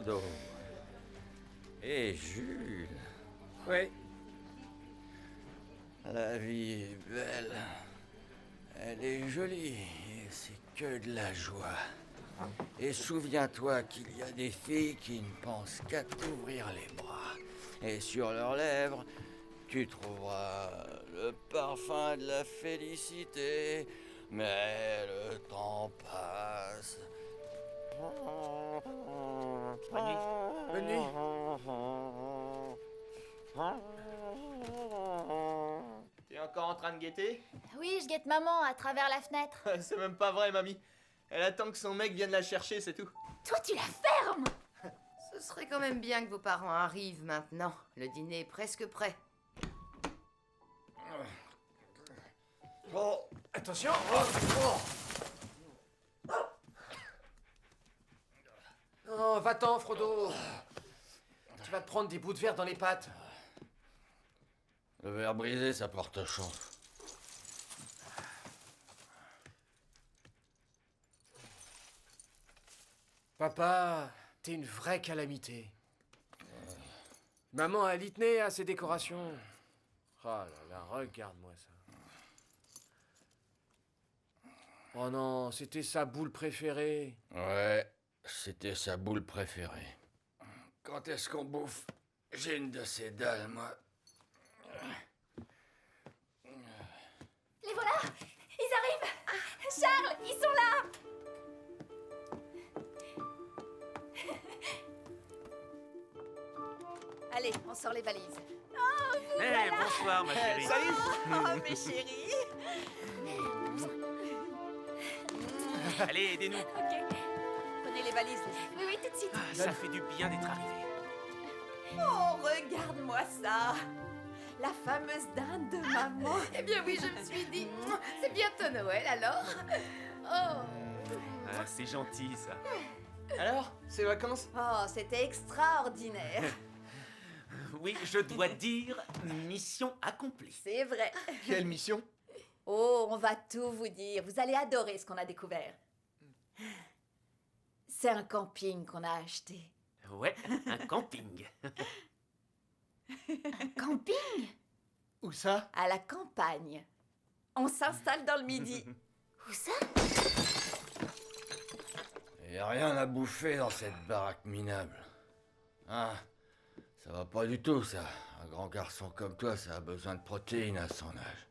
Frodo. Et Jules. Oui. La vie est belle. Elle est jolie. Et c'est que de la joie. Et souviens-toi qu'il y a des filles qui ne pensent qu'à t'ouvrir les bras. Et sur leurs lèvres, tu trouveras le parfum de la félicité. Mais le temps passe. Bonne nuit. Bonne nuit. T'es encore en train de guetter? Oui, je guette maman à travers la fenêtre. C'est même pas vrai, mamie. Elle attend que son mec vienne la chercher, c'est tout. Toi, tu la fermes! Ce serait quand même bien que vos parents arrivent maintenant. Le dîner est presque prêt. Oh, attention. Oh, va-t'en, Frodo. Tu vas te prendre des bouts de verre dans les pattes. Le verre brisé, ça porte chance. Papa, t'es une vraie calamité. Maman a litné à ses décorations. Oh là là, regarde-moi ça. Oh non, c'était sa boule préférée. Ouais, c'était sa boule préférée. Quand est-ce qu'on bouffe? J'ai une de ces dalles, moi. Les voilà! Ils arrivent! Charles, ils sont là! Allez, on sort les valises. Bonsoir, ma chérie. Salut! Oh, mes chéris! Allez, aidez-nous. Ok. Prenez les valises, les filles. Oui, oui, tout de suite. Ça fait du bien d'être arrivé. Oh, regarde-moi ça! La fameuse dinde de maman. Eh bien oui, je me suis dit, c'est bientôt Noël alors. Oh. Ah, c'est gentil, ça. Alors, ces vacances? Oh, c'était extraordinaire. Oui, je dois dire, mission accomplie. C'est vrai. Quelle mission? Oh, on va tout vous dire. Vous allez adorer ce qu'on a découvert. C'est un camping qu'on a acheté. Ouais, un camping. Camping? Où ça? À la campagne. On s'installe dans le midi. Où ça? Y a rien à bouffer dans cette baraque minable. Ah, ça va pas du tout, ça. Un grand garçon comme toi, ça a besoin de protéines à son âge.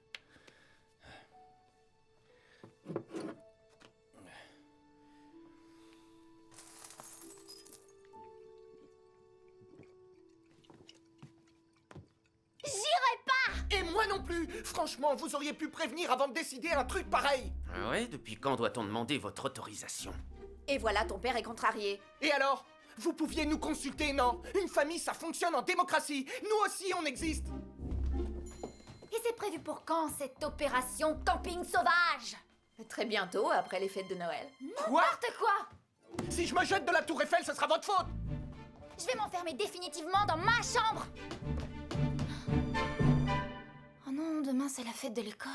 Et moi non plus! Franchement, vous auriez pu prévenir avant de décider un truc pareil! Ah ouais, depuis quand doit-on demander votre autorisation? Et voilà, ton père est contrarié. Et alors? Vous pouviez nous consulter, non? Une famille, ça fonctionne en démocratie! Nous aussi, on existe! Et c'est prévu pour quand, cette opération camping sauvage? Très bientôt, après les fêtes de Noël. N'importe quoi! Si je me jette de la tour Eiffel, ce sera votre faute! Je vais m'enfermer définitivement dans ma chambre! Oh non, demain c'est la fête de l'école.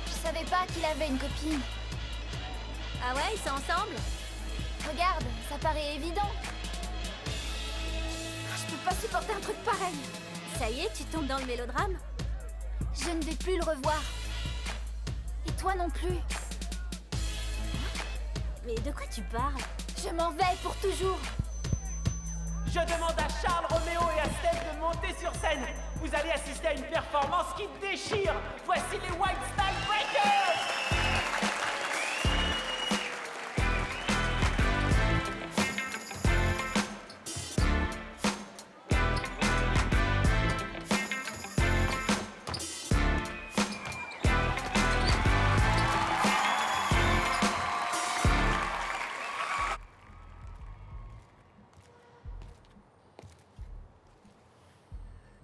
Je savais pas qu'il avait une copine. Ah ouais, ils sont ensemble? Regarde, ça paraît évident. Je peux pas supporter un truc pareil. Ça y est, tu tombes dans le mélodrame? Je ne vais plus le revoir. Et toi non plus. Mais de quoi tu parles? Je m'en vais pour toujours. Je demande à Charles, Roméo et à Steph de monter sur scène. Vous allez assister à une performance qui déchire. Voici les White Style Breakers!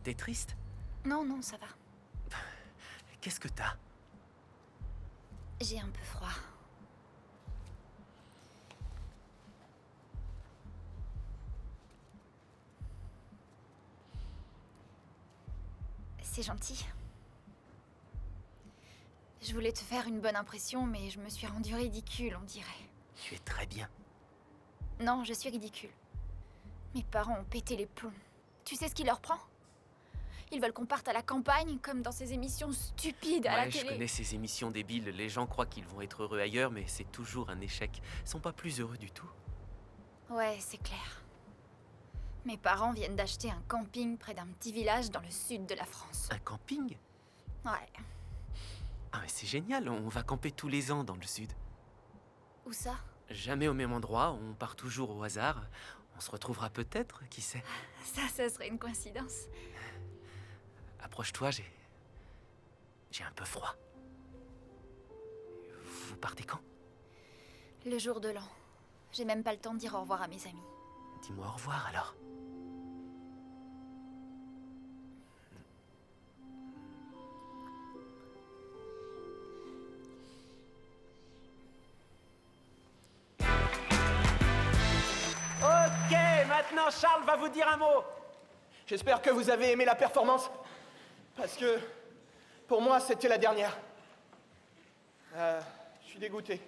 T'es triste? Non, non, ça va. Qu'est-ce que t'as? J'ai un peu froid. C'est gentil. Je voulais te faire une bonne impression, mais je me suis rendue ridicule, on dirait. Tu es très bien. Non, je suis ridicule. Mes parents ont pété les plombs. Tu sais ce qui leur prend? Ils veulent qu'on parte à la campagne, comme dans ces émissions stupides à la Ouais, je télé. connais ces émissions débiles. Les gens croient qu'ils vont être heureux ailleurs, mais c'est toujours un échec. Ils sont pas plus heureux du tout. Ouais, c'est clair. Mes parents viennent d'acheter un camping près d'un petit village dans le sud de la France. Un camping? Ouais. Ah mais c'est génial, on va camper tous les ans dans le sud. Où ça? Jamais au même endroit, on part toujours au hasard. On se retrouvera peut-être, qui sait. Ça serait une coïncidence. Approche-toi, j'ai un peu froid. Vous partez quand? Le jour de l'an. J'ai même pas le temps de dire au revoir à mes amis. Dis-moi au revoir alors. Ok, maintenant Charles va vous dire un mot. J'espère que vous avez aimé la performance. Parce que, pour moi, c'était la dernière. Je suis dégoûté.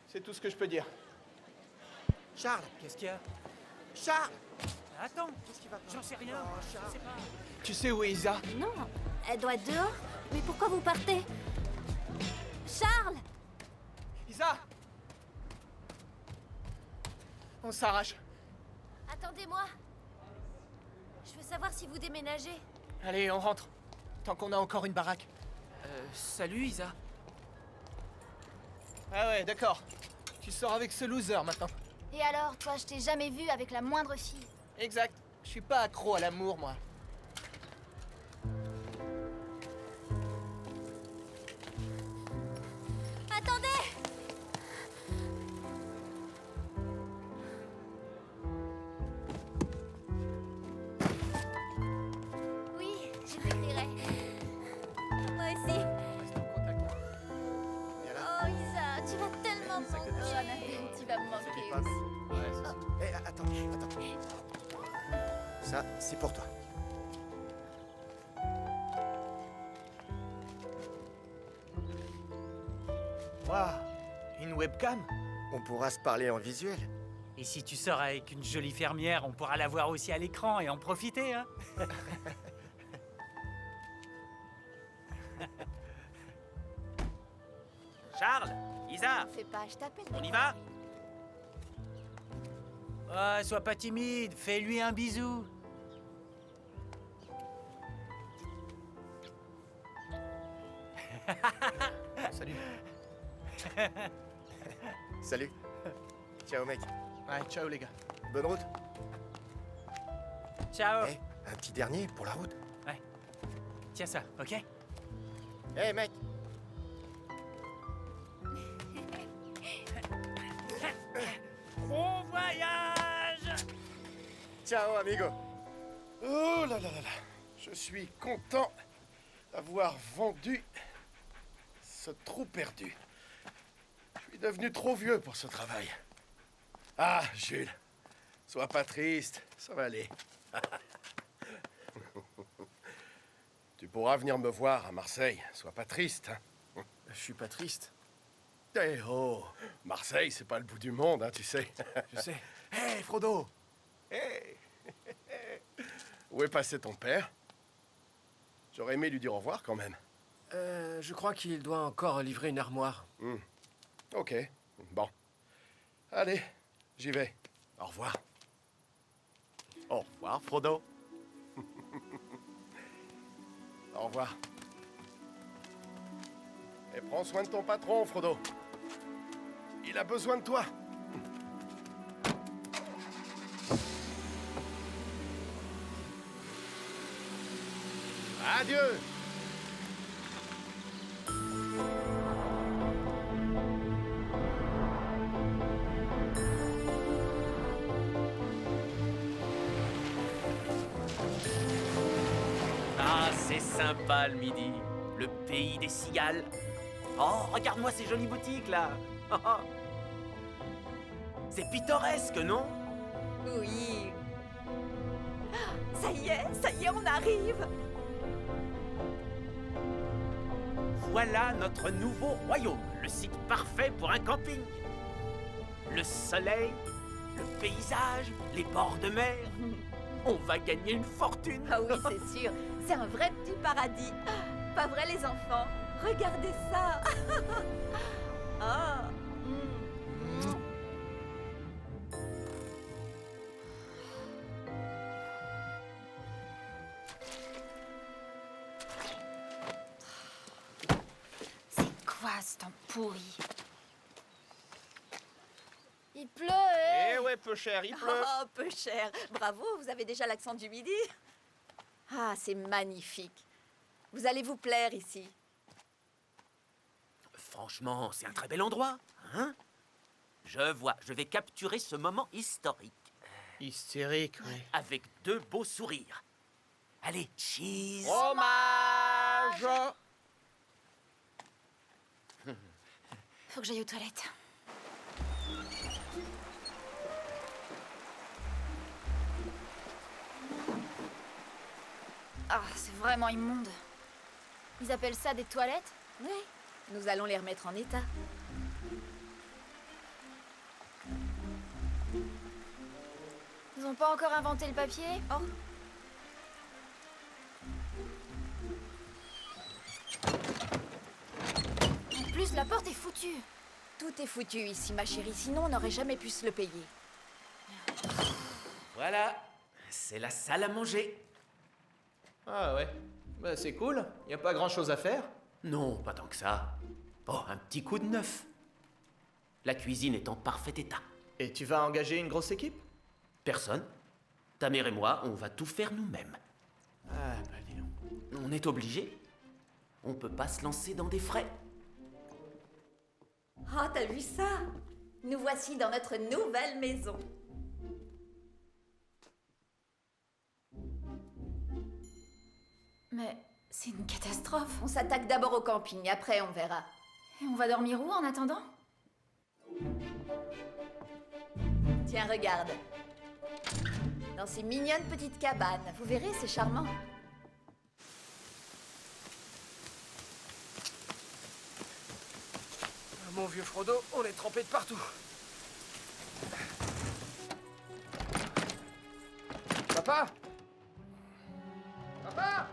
C'est tout ce que je peux dire. Charles, Qu'est-ce qu'il y a? Charles, Attends, qu'est-ce qui va pas? j'en sais rien. Oh, Je Charles. sais pas. Tu sais où est Isa? Non, elle doit être dehors. Mais pourquoi vous partez? Charles! Isa! On s'arrache. Attendez-moi. Je veux savoir si vous déménagez. Allez, on rentre. Tant qu'on a encore une baraque. Salut Isa. Ah ouais, d'accord. Tu sors avec ce loser maintenant. Et alors, toi, je t'ai jamais vu avec la moindre fille. Exact. Je suis pas accro à l'amour, moi. Attendez! Oui, je t'écrirai. Moi aussi. Oh, Isa, tu vas tellement me manquer. Jonathan, tu vas me manquer pas. aussi. Eh, attends. Ça, c'est pour toi. Waouh, une webcam? On pourra se parler en visuel. Et si tu sors avec une jolie fermière, on pourra la voir aussi à l'écran et en profiter, hein. Charles, Isa, Fais pas, je t'appelle. on y va? Oh, sois pas timide, fais-lui un bisou. Salut. Salut. Ciao, mec. Ouais, ciao les gars. Bonne route. Ciao. Eh, un petit dernier pour la route. Tiens ça, ok? Eh, mec. Bon voyage! Ciao, amigo. Oh là là là là. Je suis content d'avoir vendu ce trou perdu. Je suis devenu trop vieux pour ce travail. Ah, Jules, sois pas triste, ça va aller. Tu pourras venir me voir à Marseille, sois pas triste. Hein. Je suis pas triste. Eh oh, Marseille, c'est pas le bout du monde, hein, tu sais. Je sais. Hé, Frodo. Hé. Où est passé ton père? J'aurais aimé lui dire au revoir quand même. Je crois qu'il doit encore livrer une armoire. Ok, bon. Allez, j'y vais. Au revoir. Au revoir, Frodo. Au revoir. Et prends soin de ton patron, Frodo. Il a besoin de toi. Adieu. Ah, c'est sympa le midi. Le pays des cigales. Oh, regarde-moi ces jolies boutiques là. C'est pittoresque, non? Oui. Ça y est, on arrive. voilà notre nouveau royaume, le site parfait pour un camping. Le soleil, le paysage, les bords de mer. On va gagner une fortune. Ah oui, c'est sûr. C'est un vrai petit paradis. Pas vrai, les enfants? Regardez ça. Ah. C'est quoi ce temps pourri? Il pleut, Eh ouais, peu cher, il pleut. Oh, peu cher. Bravo, vous avez déjà l'accent du midi. Ah, c'est magnifique. Vous allez vous plaire ici. Franchement, c'est un très bel endroit, hein? Je vais capturer ce moment historique Hystérique, oui. avec 2 beaux sourires. Allez, cheese. Fromage. Faut que j'aille aux toilettes. Ah, c'est vraiment immonde. Ils appellent ça des toilettes? Oui, nous allons les remettre en état. Ils ont pas encore inventé le papier? Oh. En plus, la porte est foutue. Tout est foutu ici, ma chérie, sinon on n'aurait jamais pu se le payer. Voilà, c'est la salle à manger. Ah ouais. Bah c'est cool. Y a pas grand chose à faire. Non, pas tant que ça. Oh, un petit coup de neuf. La cuisine est en parfait état. Et tu vas engager une grosse équipe? Personne. Ta mère et moi, on va tout faire nous-mêmes. Ah bah dis donc. On est obligé. On peut pas se lancer dans des frais. Oh, t'as vu ça? Nous voici dans notre nouvelle maison. Mais c'est une catastrophe. On s'attaque d'abord au camping, après on verra. Et on va dormir où en attendant? Tiens, regarde. Dans ces mignonnes petites cabanes. Vous verrez, c'est charmant. Mon vieux Frodo, on est trempé de partout. Papa? Papa?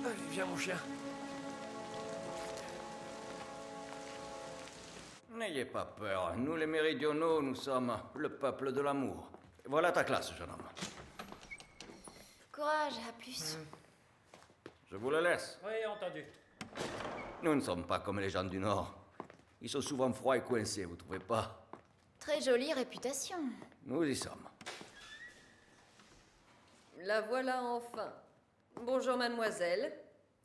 Allez, viens mon chien. N'ayez pas peur. Nous, les méridionaux, nous sommes le peuple de l'amour. Voilà ta classe, jeune homme. Courage, à plus. Je vous le laisse. Oui, entendu. Nous ne sommes pas comme les gens du Nord. Ils sont souvent froids et coincés, vous trouvez pas? Très jolie réputation. Nous y sommes. La voilà enfin. Bonjour mademoiselle.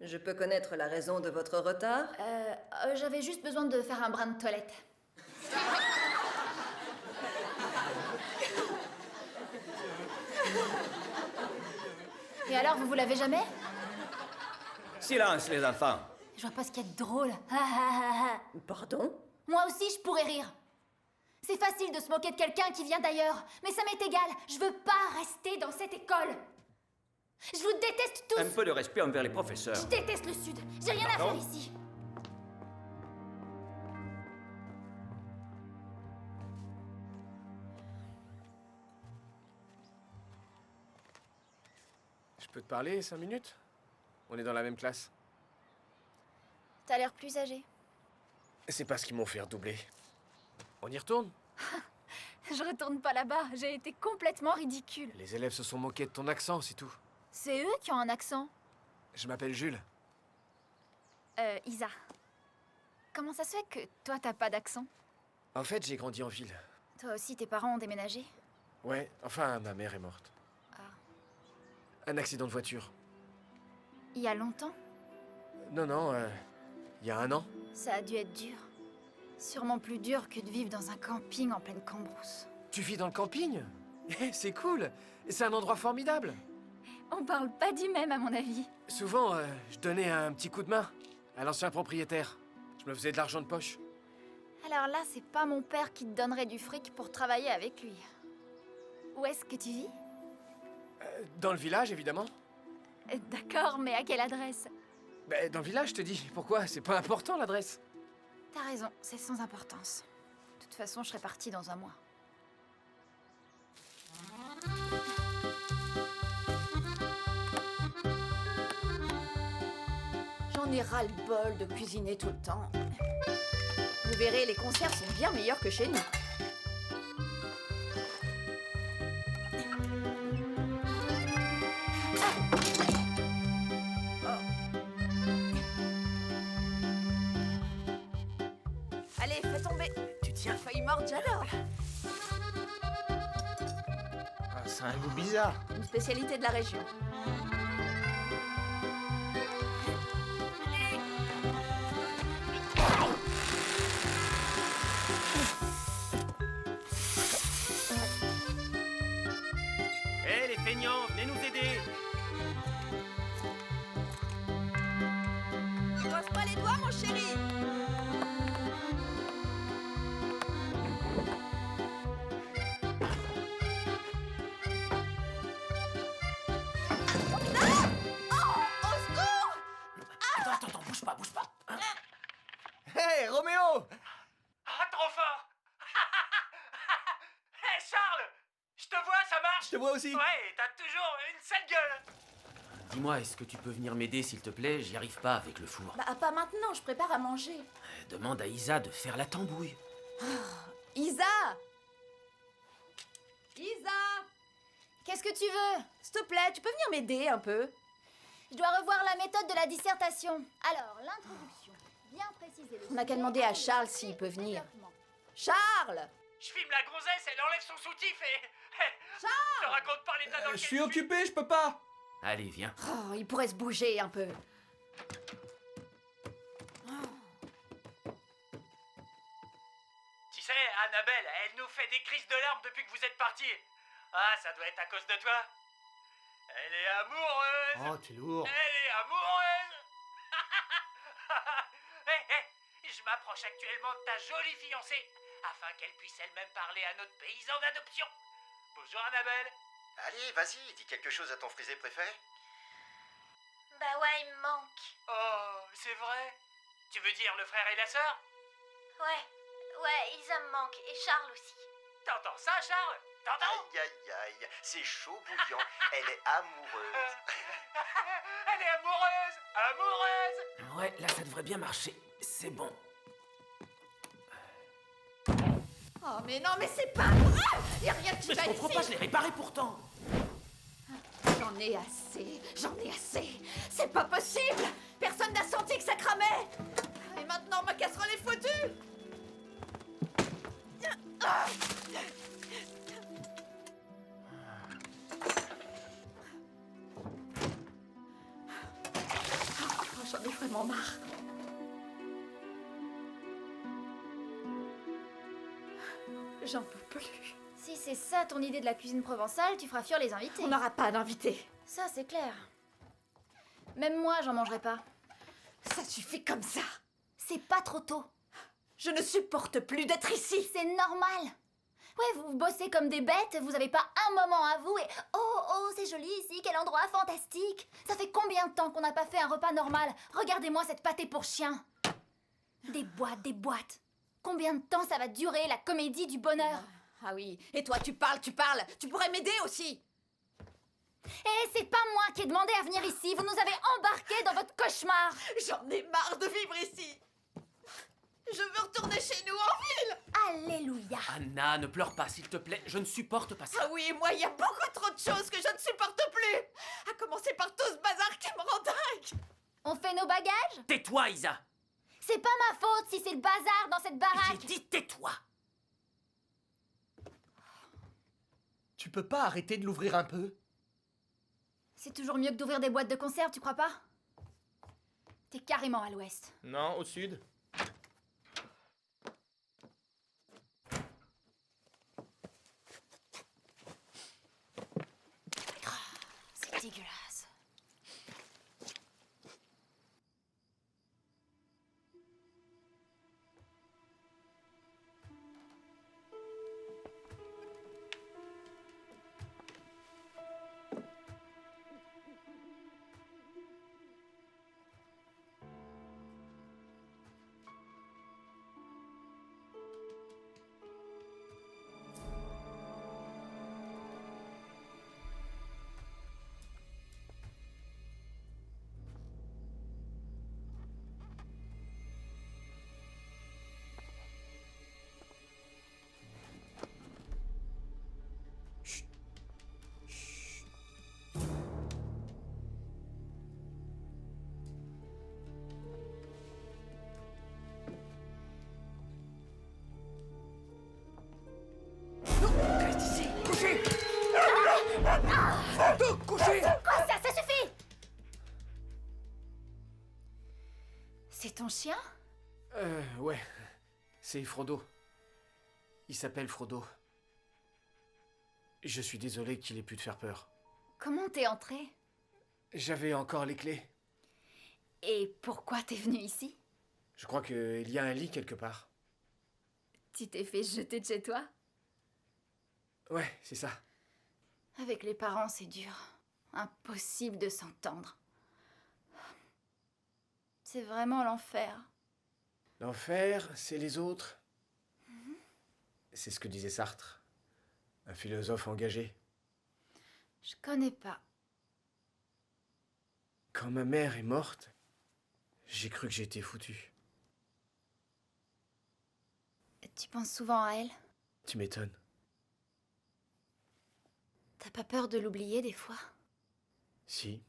Je peux connaître la raison de votre retard? J'avais juste besoin de faire un brin de toilette. Et alors, vous l'avez jamais? Silence, les enfants. Je vois pas ce qu'il y a de drôle. Ah, ah, ah, ah. Pardon? Moi aussi, je pourrais rire. C'est facile de se moquer de quelqu'un qui vient d'ailleurs, mais ça m'est égal. Je veux pas rester dans cette école. Je vous déteste tous. Un peu de respect envers les professeurs. Je déteste le Sud. J'ai rien à faire ici. Je peux te parler 5 minutes? On est dans la même classe. T'as l'air plus âgé. C'est parce qu'ils m'ont fait redoubler. On y retourne? Je retourne pas là-bas. J'ai été complètement ridicule. Les élèves se sont moqués de ton accent, c'est tout. C'est eux qui ont un accent. Je m'appelle Jules. Isa. Comment ça se fait que toi, t'as pas d'accent? En fait, j'ai grandi en ville. Toi aussi, tes parents ont déménagé? Ouais, enfin, ma mère est morte. Ah. Un accident de voiture. Il y a longtemps? Non, il y a 1 an. Ça a dû être dur. Sûrement plus dur que de vivre dans un camping en pleine cambrousse. Tu vis dans le camping? C'est cool. C'est un endroit formidable. On parle pas du même, à mon avis. Souvent, je donnais un petit coup de main à l'ancien propriétaire. Je me faisais de l'argent de poche. Alors là, c'est pas mon père qui te donnerait du fric pour travailler avec lui. Où est-ce que tu vis? Dans le village, évidemment. D'accord, mais à quelle adresse? Dans le village, je te dis. Pourquoi? C'est pas important, l'adresse. T'as raison, c'est sans importance. De toute façon, je serai partie dans un mois. J'en ai ras-le-bol de cuisiner tout le temps. Vous verrez, les conserves sont bien meilleures que chez nous. Allez, fais tomber. Tu tiens feuille morte, j'adore. Ah, c'est un goût bizarre. Une spécialité de la région. Hé, les feignants, venez nous aider. Brosse pas les doigts, mon chéri. Attends, bouge pas. Hé, Roméo! Ah, trop fort. Hé, Charles, je te vois, ça marche. Je te vois aussi. Ouais, t'as toujours une sale gueule. Dis-moi, est-ce que tu peux venir m'aider, s'il te plaît? J'y arrive pas avec le four. Bah, pas maintenant, je prépare à manger. Demande à Isa de faire la tambouille. Isa! Isa! Qu'est-ce que tu veux? S'il te plaît, tu peux venir m'aider un peu? Je dois revoir la méthode de la dissertation. Alors, l'introduction. Bien préciser le On n'a qu'à sujet, demander à le Charles sujet, s'il peut le venir. développement. Charles! Je filme la gonzesse, elle enlève son soutif et... Charles! Je te raconte pas l'état dans lequel Je suis occupé, je peux pas. Allez, viens. Oh, il pourrait se bouger un peu. Tu sais, Annabelle, elle nous fait des crises de larmes depuis que vous êtes partis. Ah, ça doit être à cause de toi. Elle est amoureuse. Oh, t'es lourd. Elle est amoureuse. Je m'approche actuellement de ta jolie fiancée afin qu'elle puisse elle-même parler à notre paysan d'adoption. Bonjour Annabelle. Allez, vas-y, dis quelque chose à ton frisé préféré. Bah ouais, il me manque. Oh, c'est vrai. Tu veux dire le frère et la sœur? Ouais, Isa me manque. Et Charles aussi. T'entends ça, Charles? T'entends? Aïe, aïe, aïe, c'est chaud bouillant. Elle est amoureuse. Elle est amoureuse. Amoureuse. Ouais, là, ça devrait bien marcher. C'est bon. Oh, mais non, mais c'est pas vrai! Y'a rien qui Mais je va comprends ici! pas, je l'ai réparé pourtant. J'en ai assez! C'est pas possible! Personne n'a senti que ça cramait! Et maintenant, ma casserole est foutue! Ah. Oh, j'en ai vraiment marre. J'en peux plus. Si c'est ça ton idée de la cuisine provençale, tu feras fuir les invités. On n'aura pas d'invités. Ça, c'est clair. Même moi, j'en mangerai pas. Ça suffit comme ça. C'est pas trop tôt. Je ne supporte plus d'être ici. C'est normal. Ouais, vous bossez comme des bêtes, vous avez pas un moment à vous et... Oh, c'est joli ici, quel endroit fantastique. Ça fait combien de temps qu'on n'a pas fait un repas normal? Regardez-moi cette pâtée pour chien. Des boîtes. Combien de temps ça va durer, la comédie du bonheur? Ah oui, et toi tu parles, tu pourrais m'aider aussi. Eh, c'est pas moi qui ai demandé à venir ici, vous nous avez embarqués dans votre cauchemar. J'en ai marre de vivre ici. Je veux retourner chez nous en ville. Alléluia. Anna, ne pleure pas, s'il te plaît. Je ne supporte pas ça. Ah oui, moi il y a beaucoup trop de choses que je ne supporte plus. À commencer par tout ce bazar qui me rend dingue. On fait nos bagages? Tais-toi, Isa. C'est pas ma faute si c'est le bazar dans cette baraque. J'ai dit tais-toi. Tu peux pas arrêter de l'ouvrir un peu? C'est toujours mieux que d'ouvrir des boîtes de conserve, tu crois pas? T'es carrément à l'ouest. Non, au sud. C'est dégueulasse. C'est ton chien? Ouais. C'est Frodo. Il s'appelle Frodo. Je suis désolé qu'il ait pu te faire peur. Comment t'es entré? J'avais encore les clés. Et pourquoi t'es venu ici? Je crois qu'il y a un lit quelque part. Tu t'es fait jeter de chez toi? Ouais, c'est ça. Avec les parents, c'est dur. Impossible de s'entendre. C'est vraiment l'enfer. L'enfer, c'est les autres. C'est ce que disait Sartre. Un philosophe engagé. Je connais pas. Quand ma mère est morte, j'ai cru que j'étais foutu. Tu penses souvent à elle? Tu m'étonnes. T'as pas peur de l'oublier des fois? Si.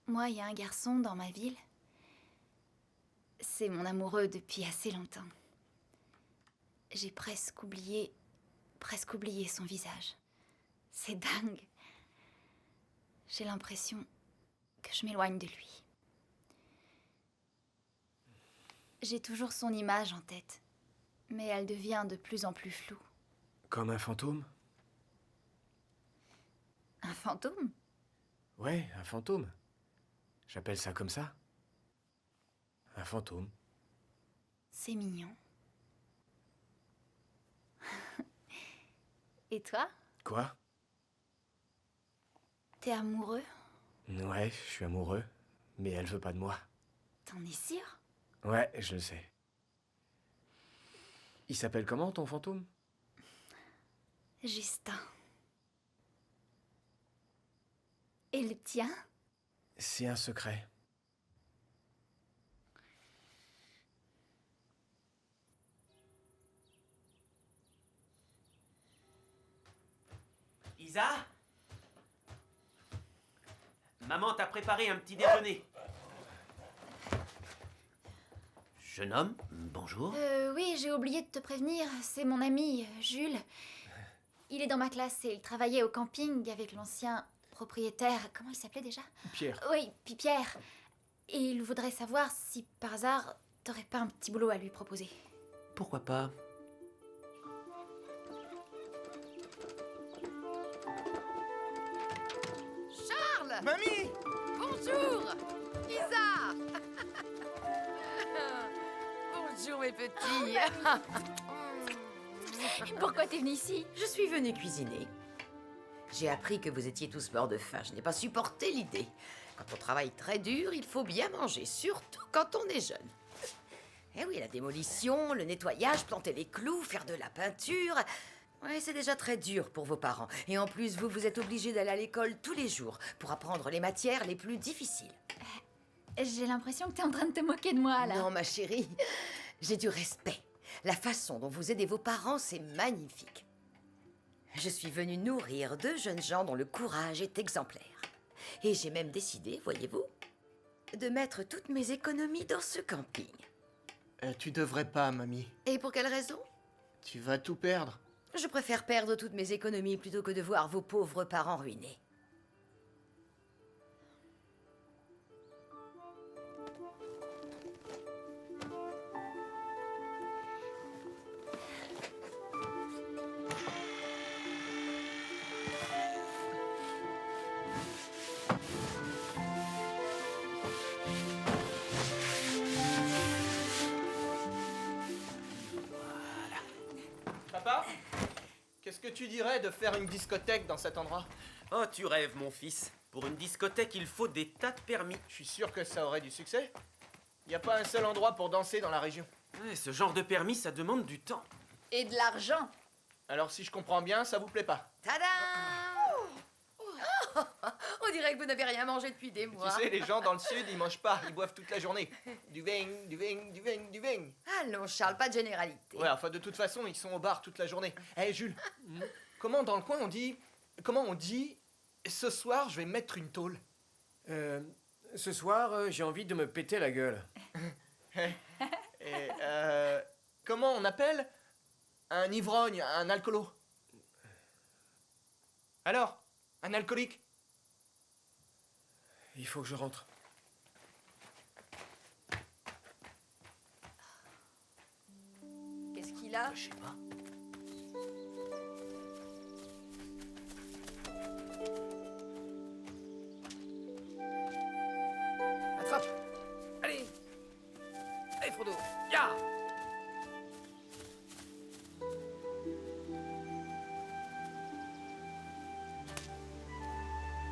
Moi, il y a un garçon dans ma ville. C'est mon amoureux depuis assez longtemps. J'ai presque oublié son visage. C'est dingue. J'ai l'impression que je m'éloigne de lui. J'ai toujours son image en tête, mais elle devient de plus en plus floue. Comme un fantôme? Un fantôme? Ouais, un fantôme. J'appelle ça comme ça. Un fantôme. C'est mignon. Et toi? Quoi? T'es amoureux? Ouais, je suis amoureux, mais elle veut pas de moi. T'en es sûr? Ouais, je le sais. Il s'appelle comment, ton fantôme? Justin. Et le tien? C'est un secret. Isa? Maman t'a préparé un petit déjeuner. Jeune homme, bonjour. Oui, j'ai oublié de te prévenir. C'est mon ami, Jules. Il est dans ma classe et il travaillait au camping avec l'ancien propriétaire. Comment il s'appelait déjà? Pierre. Oui, puis Pierre. Et il voudrait savoir si, par hasard, t'aurais pas un petit boulot à lui proposer. Pourquoi pas? Charles! Mamie! Bonjour! Isa! Bonjour mes petits! Pourquoi t'es venu ici? Je suis venue cuisiner. J'ai appris que vous étiez tous morts de faim. Je n'ai pas supporté l'idée. Quand on travaille très dur, il faut bien manger, surtout quand on est jeune. Eh oui, la démolition, le nettoyage, planter les clous, faire de la peinture... Ouais, c'est déjà très dur pour vos parents. Et en plus, vous êtes obligés d'aller à l'école tous les jours pour apprendre les matières les plus difficiles. J'ai l'impression que t'es en train de te moquer de moi, là. Non, ma chérie, j'ai du respect. La façon dont vous aidez vos parents, c'est magnifique. Je suis venue nourrir 2 jeunes gens dont le courage est exemplaire. Et j'ai même décidé, voyez-vous, de mettre toutes mes économies dans ce camping. Tu devrais pas, mamie. Et pour quelle raison? Tu vas tout perdre. Je préfère perdre toutes mes économies plutôt que de voir vos pauvres parents ruinés. Papa? Qu'est-ce que tu dirais de faire une discothèque dans cet endroit? Oh, tu rêves, mon fils. Pour une discothèque, il faut des tas de permis. Je suis sûr que ça aurait du succès. Y a pas un seul endroit pour danser dans la région. Ouais, ce genre de permis, ça demande du temps. Et de l'argent. Alors si je comprends bien, ça vous plaît pas? Tadam! On dirait que vous n'avez rien mangé depuis des mois. Tu sais, les gens dans le sud, ils mangent pas, ils boivent toute la journée. Du vin, du vin, du vin, du vin. Allons, Charles, pas de généralité. Ouais, enfin de toute façon, ils sont au bar toute la journée. Eh Jules, comment dans le coin on dit... Comment on dit... Ce soir, je vais mettre une tôle. Ce soir, j'ai envie de me péter la gueule. Et, comment on appelle un ivrogne, un alcoolo? Alors, un alcoolique? Il faut que je rentre. Qu'est-ce qu'il a? Je sais pas. Attrape! Allez! Allez, Frodo! Ya!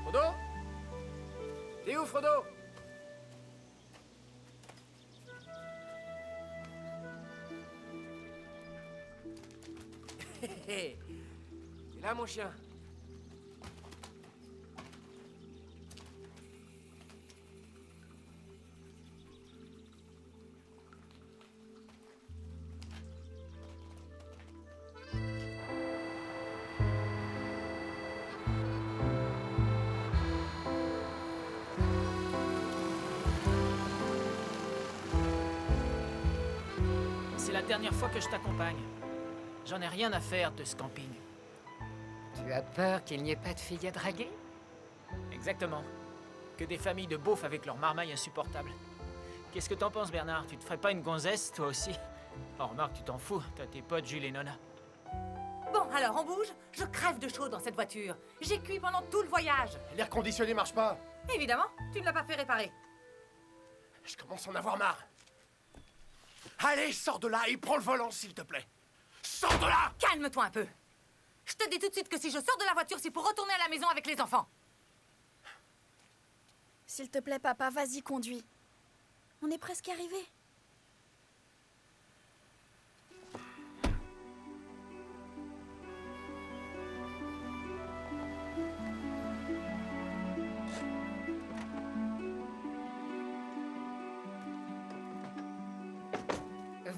Frodo? T'es où, Frodo? Hé hé! T'es là, mon chien? C'est la dernière fois que je t'accompagne. J'en ai rien à faire de ce camping. Tu as peur qu'il n'y ait pas de filles à draguer? Exactement. Que des familles de beaufs avec leurs marmailles insupportables. Qu'est-ce que t'en penses, Bernard? Tu te ferais pas une gonzesse, toi aussi? Oh, remarque, tu t'en fous. T'as tes potes Jules et Nona. Bon, alors on bouge. Je crève de chaud dans cette voiture. J'ai cuit pendant tout le voyage. L'air conditionné marche pas. Évidemment, tu ne l'as pas fait réparer. Je commence à en avoir marre. Allez, sors de là et prends le volant, s'il te plaît. Sors de là! Calme-toi un peu. Je te dis tout de suite que si je sors de la voiture, c'est pour retourner à la maison avec les enfants. S'il te plaît, papa, vas-y, conduis. On est presque arrivés.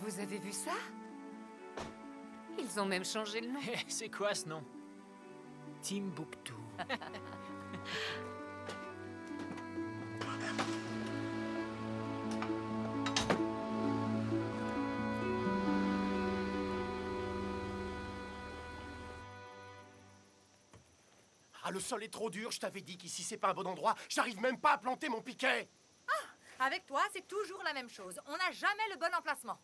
Vous avez vu ça? Ils ont même changé le nom. C'est quoi ce nom? Timbuktu. Ah, le sol est trop dur, je t'avais dit qu'ici c'est pas un bon endroit. J'arrive même pas à planter mon piquet. Avec toi, c'est toujours la même chose. On n'a jamais le bon emplacement.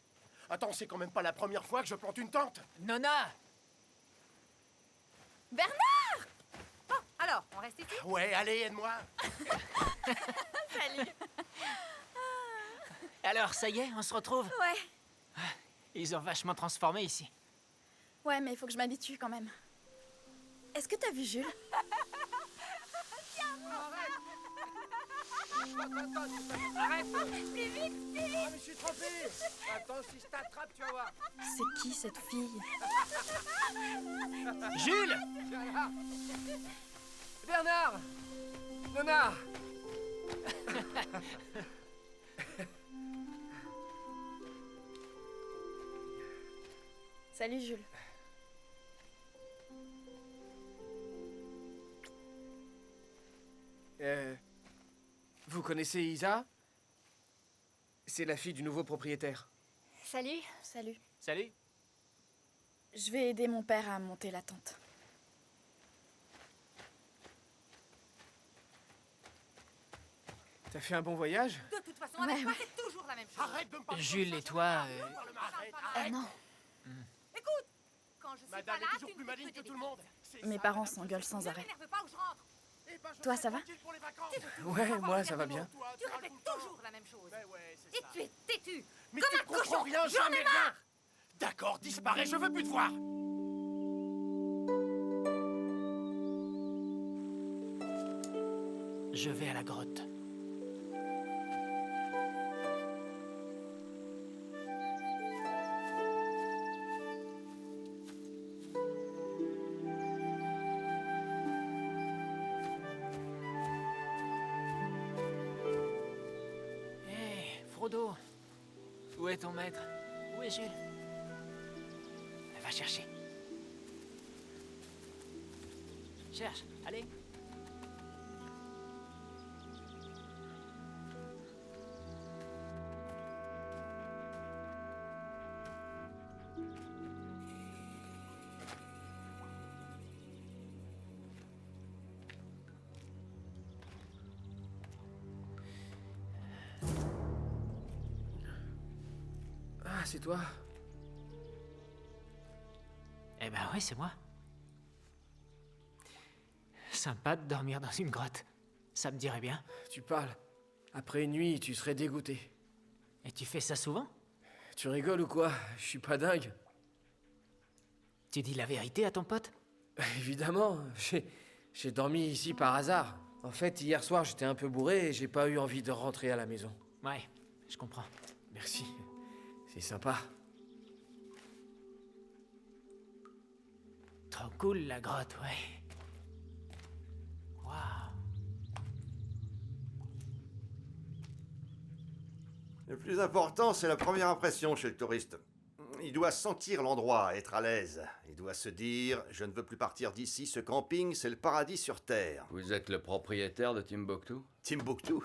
Attends, c'est quand même pas la première fois que je plante une tente. Nona! Bernard! Bon, alors, on reste ici? Ouais, allez, aide-moi. Salut! Alors, ça y est, on se retrouve? Ouais. Ils ont vachement transformé ici. Ouais, mais il faut que je m'habitue quand même. Est-ce que t'as vu Jules? Arrête! Plus vite, plus vite! Ah, mais je suis trompé! Attends, si je t'attrape, tu vas voir. C'est qui cette fille? Jules! Viens là. Bernard! Nona! Salut Jules. Vous connaissez Isa? C'est la fille du nouveau propriétaire. Salut. Salut. Salut. Je vais aider mon père à monter la tente. T'as fait un bon voyage? De toute façon, avec Ouais, toi, ouais. c'est toujours la même chose. Arrête de me parler. Jules comme et ça, toi, je veux pas parler, arrête, Ah arrête. non. Écoute, quand je suis Madame pas là, est toujours tu plus ne maligne fais que des tout le monde. bêtises. C'est Mes ça, parents madame. s'engueulent sans Ne arrêt. m'énerve pas ou je rentre. Eh ben, je Toi, serai ça va? tranquille pour les vacances. Ouais, moi, ça va bien. Toi, Tu râles répètes tout le temps. toujours la même chose. Mais ouais, c'est Et ça. tu es têtu. Mais comme tu un comprends cochon. rien, J'en jamais ai rien. marre. D'accord, disparais, je veux plus te voir. Je vais à la grotte. Hé, Frodo. Où est ton maître? Où est Jules? Va chercher. Cherche, allez. c'est toi? Eh ben oui, c'est moi. Sympa de dormir dans une grotte. Ça me dirait bien. Tu parles. Après une nuit, tu serais dégoûté. Et tu fais ça souvent? Tu rigoles ou quoi? Je suis pas dingue. Tu dis la vérité à ton pote? Évidemment, j'ai dormi ici par hasard. En fait, hier soir, j'étais un peu bourré et j'ai pas eu envie de rentrer à la maison. Ouais, je comprends. Merci. C'est sympa. Trop cool la grotte, ouais. Waouh. Le plus important, c'est la première impression chez le touriste. Il doit sentir l'endroit, être à l'aise. Il doit se dire « Je ne veux plus partir d'ici, ce camping, c'est le paradis sur Terre. » Vous êtes le propriétaire de Timbuktu? Timbuktu?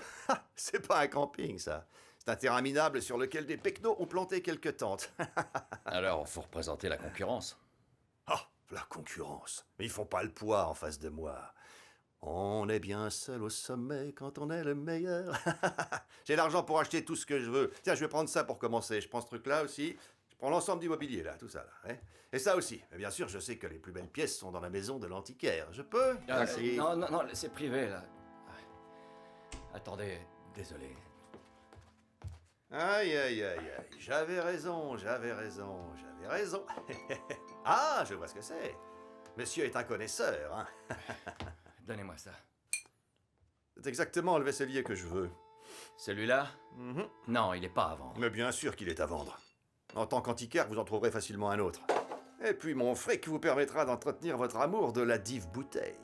C'est pas un camping, ça. C'est un terrain minable sur lequel des pecnos ont planté quelques tentes. Alors, faut représenter la concurrence. Ah, la concurrence. Mais ils font pas le poids en face de moi. On est bien seul au sommet quand on est le meilleur. J'ai l'argent pour acheter tout ce que je veux. Tiens, je vais prendre ça pour commencer. Je prends ce truc-là aussi. Je prends l'ensemble du mobilier, là, tout ça, là. Hein. Et ça aussi. Mais bien sûr, je sais que les plus belles pièces sont dans la maison de l'antiquaire. Je peux? Merci. Non, non, non, c'est privé, là. Ouais. Attendez, désolé. Aïe, aïe, aïe, aïe. J'avais raison, j'avais raison, j'avais raison. Ah, je vois ce que c'est. Monsieur est un connaisseur, hein. Donnez-moi ça. C'est exactement le vaisselier que je veux. Celui-là? Non, il est pas à vendre. Mais bien sûr qu'il est à vendre. En tant qu'antiquaire, vous en trouverez facilement un autre. Et puis mon fric vous permettra d'entretenir votre amour de la dive bouteille.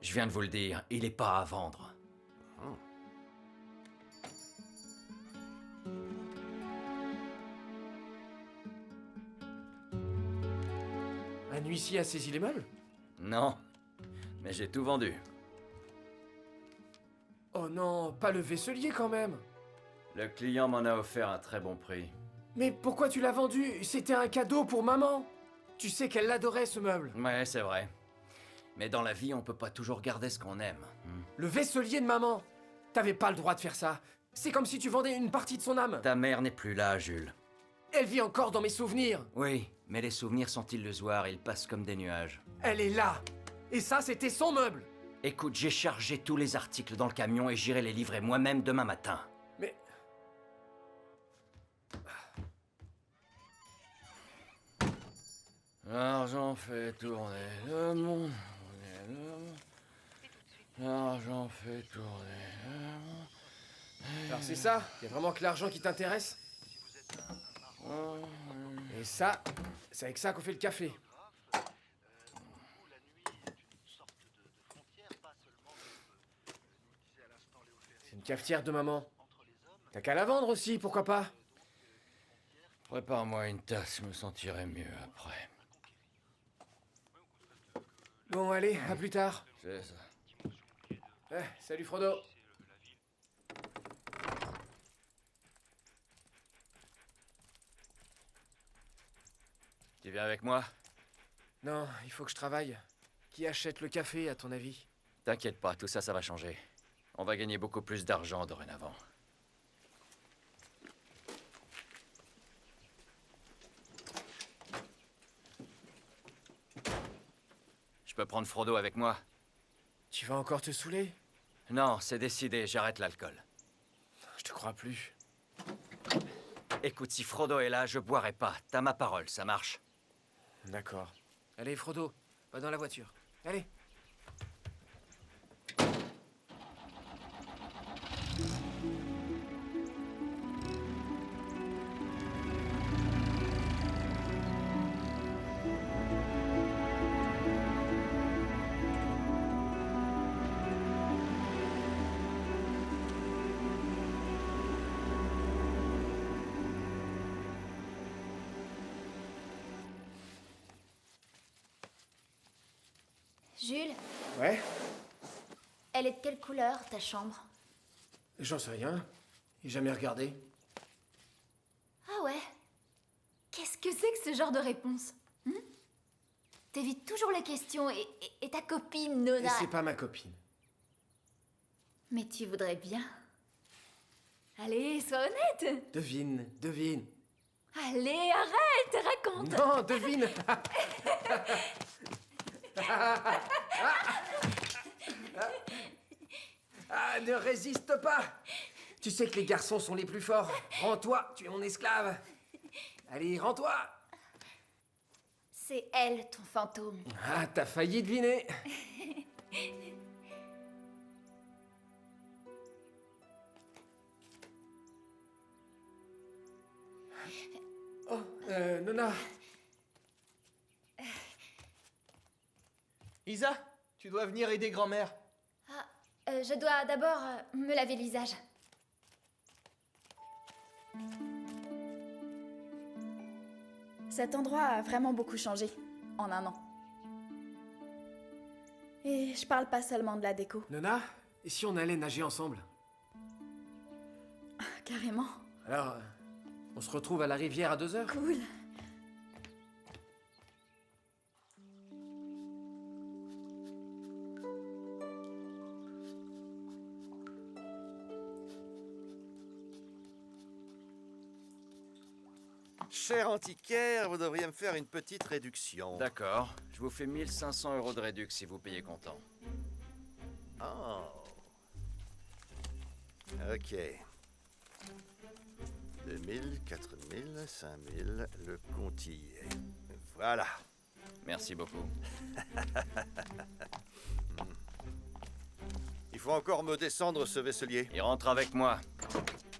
Je viens de vous le dire, il est pas à vendre. Un huissier a saisi les meubles? Non, mais j'ai tout vendu. Oh non, pas le vaisselier quand même. Le client m'en a offert un très bon prix. Mais pourquoi tu l'as vendu? C'était un cadeau pour maman. Tu sais qu'elle l'adorait ce meuble. Ouais, c'est vrai. Mais dans la vie, on peut pas toujours garder ce qu'on aime. Le vaisselier de maman. T'avais pas le droit de faire ça. C'est comme si tu vendais une partie de son âme. Ta mère n'est plus là, Jules. Elle vit encore dans mes souvenirs. Oui, mais les souvenirs sont illusoires, ils passent comme des nuages. Elle est là. Et ça, c'était son meuble. Écoute, j'ai chargé tous les articles dans le camion et j'irai les livrer moi-même demain matin. Mais... L'argent fait tourner le monde. L'argent fait tourner le monde. Alors c'est ça? Y a vraiment que l'argent qui t'intéresse? Et ça, c'est avec ça qu'on fait le café. C'est une cafetière de maman. T'as qu'à la vendre aussi, pourquoi pas? Prépare-moi une tasse, je me sentirai mieux après. Bon, allez, à plus tard. C'est ça. Salut Frodo. Tu viens avec moi? Non, il faut que je travaille. Qui achète le café, à ton avis? T'inquiète pas, tout ça, ça va changer. On va gagner beaucoup plus d'argent dorénavant. Je peux prendre Frodo avec moi? Tu vas encore te saouler? Non, c'est décidé, j'arrête l'alcool. Je te crois plus. Écoute, si Frodo est là, je boirai pas. T'as ma parole, ça marche? D'accord. Allez, Frodo, va dans la voiture. Allez. Jules, Ouais? elle est de quelle couleur, ta chambre? J'en sais rien. J'ai jamais regardé. Ah ouais? Qu'est-ce que c'est que ce genre de réponse? T'évites toujours les questions et ta copine, Et Nona... c'est pas ma copine. Mais tu voudrais bien. Allez, sois honnête. Devine, devine. Allez, arrête, raconte. Non, devine. Ah, ne résiste pas. Tu sais que les garçons sont les plus forts. Rends-toi, tu es mon esclave. Allez, rends-toi. C'est elle, ton fantôme. Ah, t'as failli deviner. Oh, Nona. Isa, tu dois venir aider grand-mère. Je dois d'abord me laver le visage. Cet endroit a vraiment beaucoup changé en un an. Et je parle pas seulement de la déco. Nona, et si on allait nager ensemble? Carrément. Alors, on se retrouve à la rivière à 2h? Cool. Cher antiquaire, vous devriez me faire une petite réduction. D'accord, je vous fais 1500 € de réduc si vous payez comptant. Oh. Ok. 2000, 4000, 5000, le compte y est. Voilà. Merci beaucoup. Il faut encore me descendre ce vaisselier. Il rentre avec moi.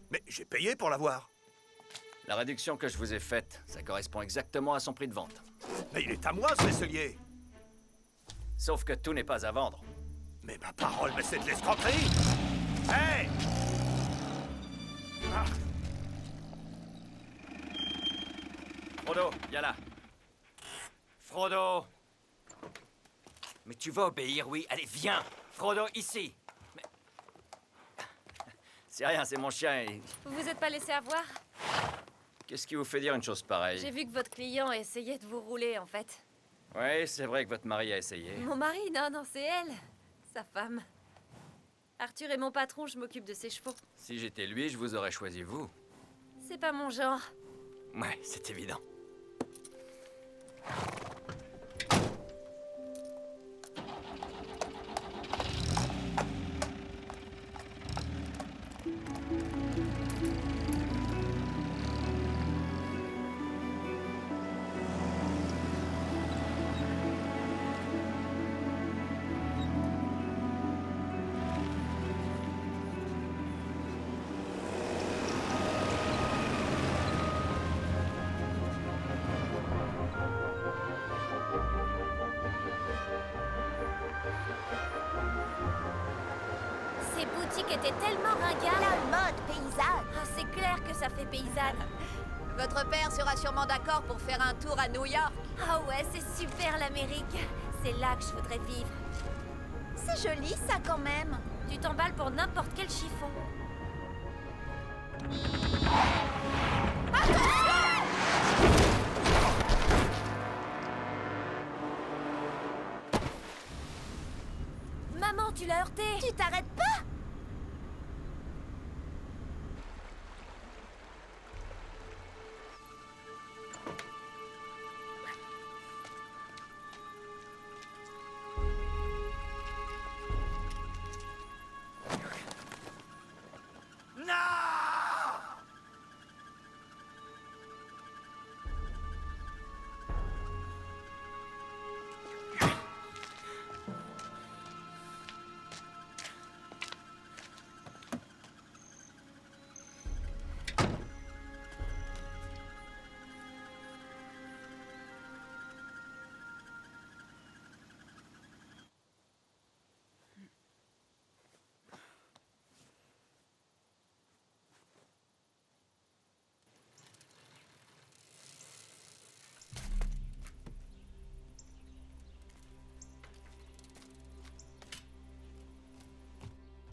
Mais j'ai payé pour l'avoir. La réduction que je vous ai faite, ça correspond exactement à son prix de vente. Mais il est à moi, ce vaisselier. Sauf que tout n'est pas à vendre. Mais ma parole, mais c'est de l'escroquerie. Hé! Ah. Frodo, viens là. Frodo! Mais tu vas obéir, oui? Allez, viens! Frodo, ici! Mais... C'est rien, c'est mon chien et... Vous vous êtes pas laissé avoir? Qu'est-ce qui vous fait dire une chose pareille? J'ai vu que votre client essayait de vous rouler, en fait. Oui, c'est vrai que votre mari a essayé. Mon mari, non, c'est elle. Sa femme. Arthur est mon patron, je m'occupe de ses chevaux. Si j'étais lui, je vous aurais choisi vous. C'est pas mon genre. Ouais, c'est évident. Ces boutiques étaient tellement ringardes. La mode paysanne. Ah, c'est clair que ça fait paysanne. Votre père sera sûrement d'accord pour faire un tour à New York. Ah ouais, c'est super l'Amérique. C'est là que je voudrais vivre. C'est joli ça quand même. Tu t'emballes pour n'importe quel chiffon. Maman, tu l'as heurté. Tu t'arrêtes pas?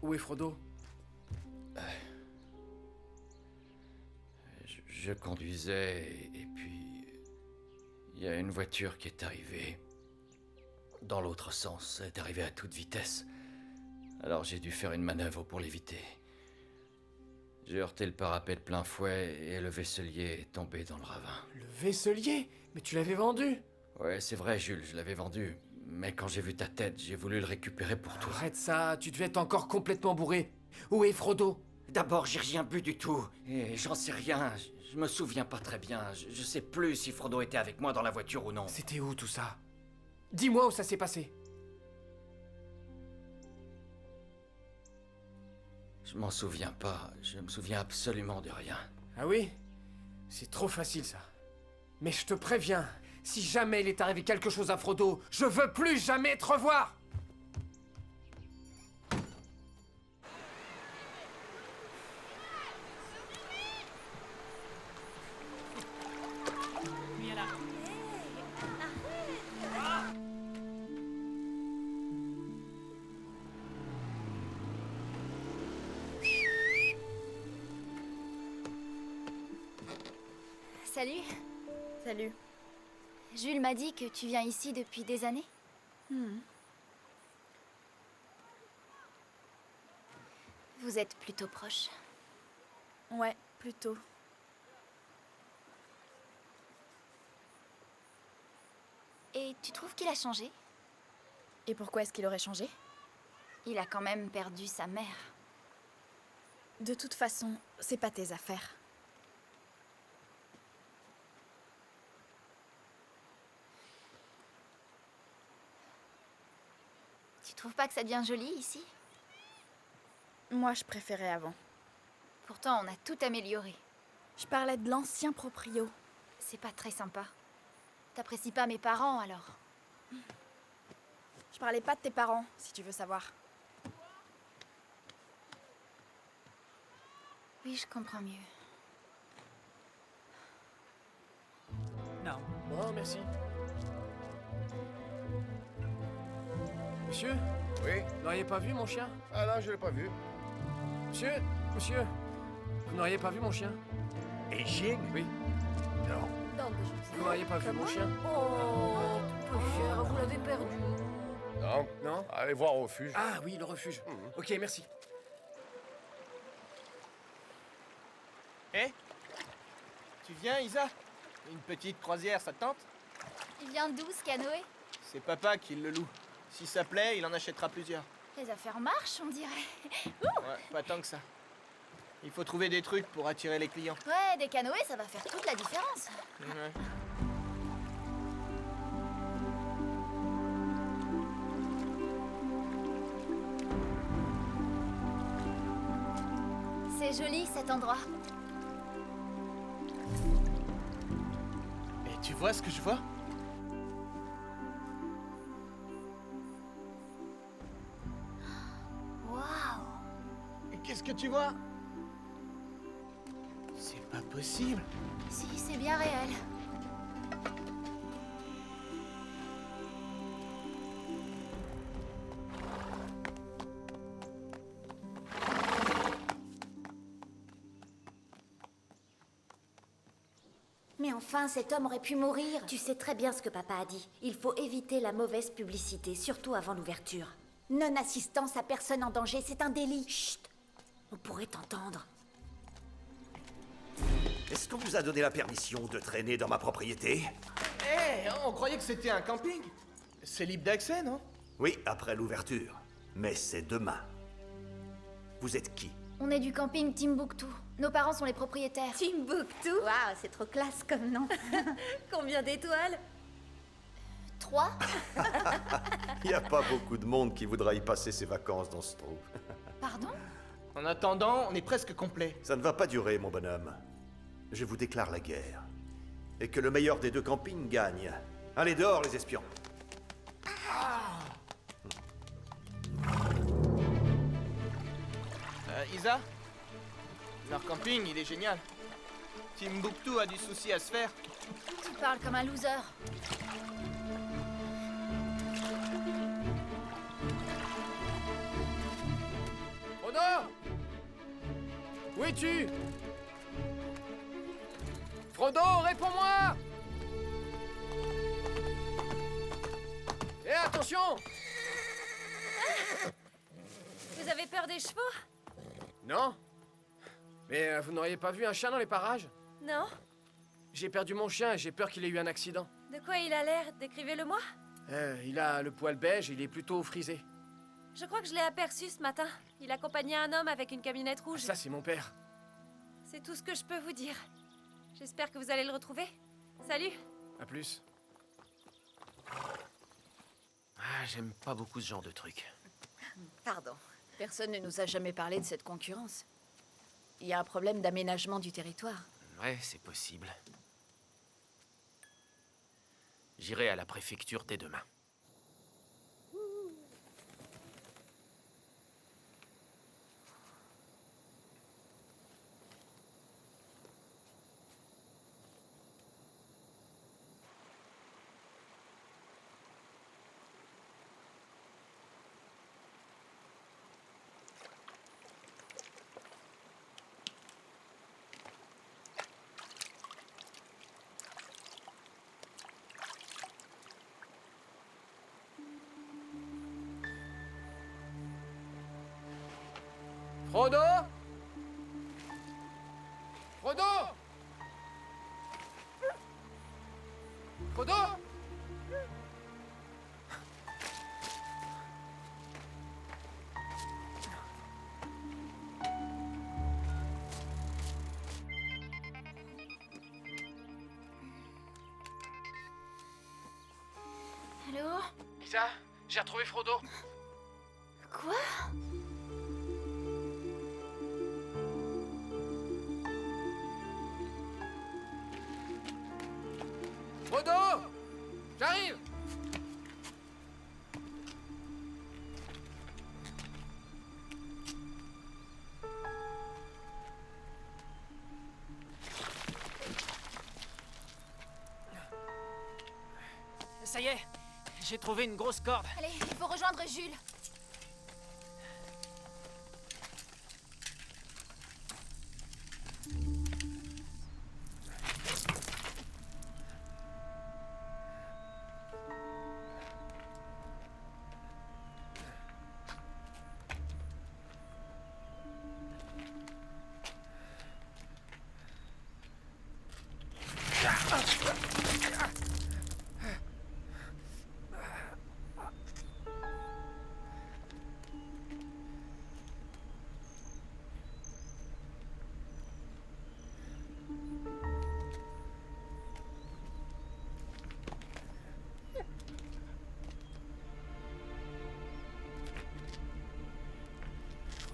Où est Frodo? Je conduisais et puis... Il y a une voiture qui est arrivée. Dans l'autre sens, elle est arrivée à toute vitesse. Alors j'ai dû faire une manœuvre pour l'éviter. J'ai heurté le parapet de plein fouet et le vaisselier est tombé dans le ravin. Le vaisselier? Mais tu l'avais vendu? Ouais, c'est vrai, Jules, je l'avais vendu. Mais quand j'ai vu ta tête, j'ai voulu le récupérer pour toi. Arrête ça, tu devais être encore complètement bourré. Où est Frodo? D'abord, j'ai rien bu du tout. Et j'en sais rien, je me souviens pas très bien. Je sais plus si Frodo était avec moi dans la voiture ou non. C'était où tout ça? Dis-moi où ça s'est passé. Je m'en souviens pas, je me souviens absolument de rien. Ah oui? C'est trop facile ça. Mais je te préviens, si jamais il est arrivé quelque chose à Frodo, je veux plus jamais te revoir! Salut. Salut. Jules m'a dit que tu viens ici depuis des années. Vous êtes plutôt proches. Ouais, plutôt. Et tu trouves qu'il a changé? Et pourquoi est-ce qu'il aurait changé? Il a quand même perdu sa mère. De toute façon, c'est pas tes affaires. Tu trouves pas que ça devient joli ici? Moi, je préférais avant. Pourtant, on a tout amélioré. Je parlais de l'ancien proprio. C'est pas très sympa. T'apprécies pas mes parents, alors? Je parlais pas de tes parents, si tu veux savoir. Oui, je comprends mieux. Non. Non, merci. Monsieur? Oui? Vous n'auriez pas vu mon chien? Ah non, je l'ai pas vu. Monsieur? Monsieur? Vous n'auriez pas vu mon chien? Et Jing? Oui. Non. Vous n'auriez pas vu mon chien? Oh, tout peu cher, vous l'avez perdu. Non? Non? Allez voir au refuge. Ah oui, le refuge. Ok, merci. Hé? Tu viens, Isa? Une petite croisière, ça te tente? Il vient d'où, ce canoë? C'est papa qui le loue. Si ça plaît, il en achètera plusieurs. Les affaires marchent, on dirait. Ouais, pas tant que ça. Il faut trouver des trucs pour attirer les clients. Ouais, des canoës, ça va faire toute la différence. Ouais. C'est joli, cet endroit. Et tu vois ce que je vois? Waouh! Et qu'est-ce que tu vois? C'est pas possible. Si, c'est bien réel. Mais enfin, cet homme aurait pu mourir. Tu sais très bien ce que papa a dit. Il faut éviter la mauvaise publicité, surtout avant l'ouverture. Non-assistance à personne en danger, c'est un délit. Chut! On pourrait t'entendre. Est-ce qu'on vous a donné la permission de traîner dans ma propriété? Hé, on croyait que c'était un camping. C'est libre d'accès, non? Oui, après l'ouverture. Mais c'est demain. Vous êtes qui? On est du camping Timbuktu. Nos parents sont les propriétaires. Timbuktu? Waouh, c'est trop classe comme nom. Combien d'étoiles? 3. Il n'y a pas beaucoup de monde qui voudra y passer ses vacances dans ce trou. Pardon? En attendant, on est presque complet. Ça ne va pas durer, mon bonhomme. Je vous déclare la guerre. Et que le meilleur des deux campings gagne. Allez dehors, les espions. Isa? Leur camping, il est génial. Timbuktu a du souci à se faire. Tu parles comme un loser. Frodo! Où es-tu? Frodo, réponds-moi! Et attention! Vous avez peur des chevaux? Non? Mais vous n'auriez pas vu un chien dans les parages? Non? J'ai perdu mon chien et j'ai peur qu'il ait eu un accident. De quoi il a l'air? Décrivez-le-moi. Il a le poil beige et il est plutôt frisé. Je crois que je l'ai aperçu ce matin. Il accompagnait un homme avec une camionnette rouge. Ça, c'est mon père. C'est tout ce que je peux vous dire. J'espère que vous allez le retrouver. Salut. À plus. Ah, j'aime pas beaucoup ce genre de truc. Pardon. Personne ne nous a jamais parlé de cette concurrence. Il y a un problème d'aménagement du territoire. Ouais, c'est possible. J'irai à la préfecture dès demain. Frodo? Frodo? Frodo? Allô? Lisa, j'ai retrouvé Frodo. Quoi? Frodo! J'arrive! Ça y est, j'ai trouvé une grosse corde. Allez, il faut rejoindre Jules.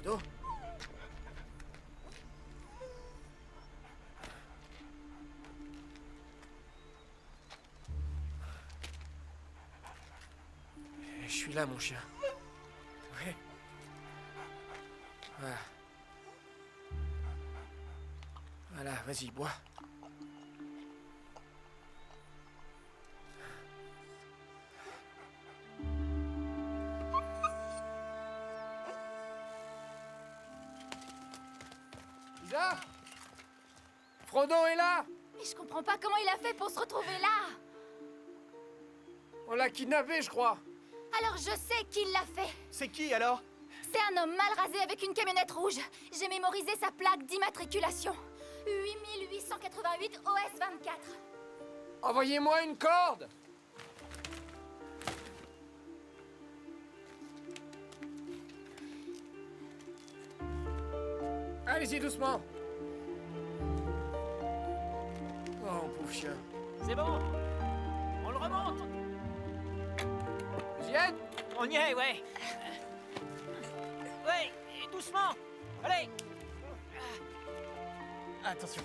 Frodo? Je suis là, mon chien. Ouais. Voilà. Voilà, vas-y, bois. Lisa? Frodo est là! Mais je comprends pas comment il a fait pour se retrouver là. On l'a kidnappé, je crois. Alors je sais qui l'a fait. C'est qui alors? C'est un homme mal rasé avec une camionnette rouge. J'ai mémorisé sa plaque d'immatriculation. 8888 OS 24. Envoyez-moi une corde! Allez-y doucement. Oh, pauvre chien. C'est bon. On le remonte. Vous y êtes? On y est, ouais. Ouais, et doucement. Allez. Attention.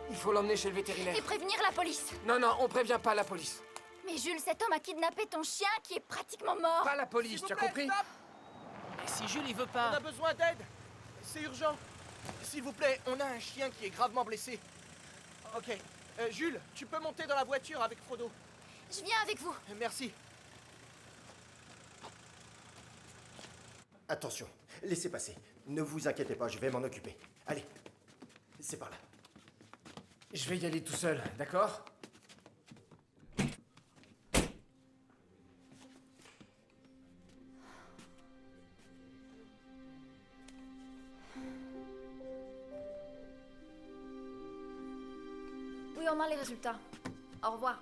Il faut l'emmener chez le vétérinaire. Et prévenir la police. Non, non, on prévient pas la police. Mais Jules, cet homme a kidnappé ton chien qui est pratiquement mort. Pas la police, tu as compris? Stop! Et si Jules, il veut pas... On a besoin d'aide. C'est urgent. S'il vous plaît, on a un chien qui est gravement blessé. Ok. Jules, tu peux monter dans la voiture avec Frodo. Je viens avec vous. Merci. Attention, laissez passer. Ne vous inquiétez pas, je vais m'en occuper. Allez, c'est par là. Je vais y aller tout seul, d'accord? en a les résultats. Au revoir.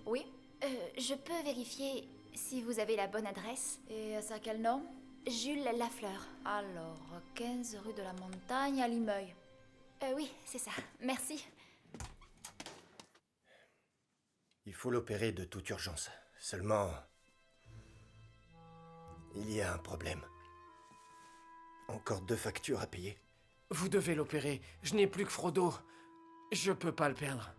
Oui? Je peux vérifier si vous avez la bonne adresse. Et c'est à quel nom? Jules Lafleur. Alors, 15 rue de la Montagne à Limeuil. Oui, c'est ça. Merci. Il faut l'opérer de toute urgence. Seulement... il y a un problème. Encore 2 factures à payer. Vous devez l'opérer. Je n'ai plus que Frodo. Je peux pas le perdre.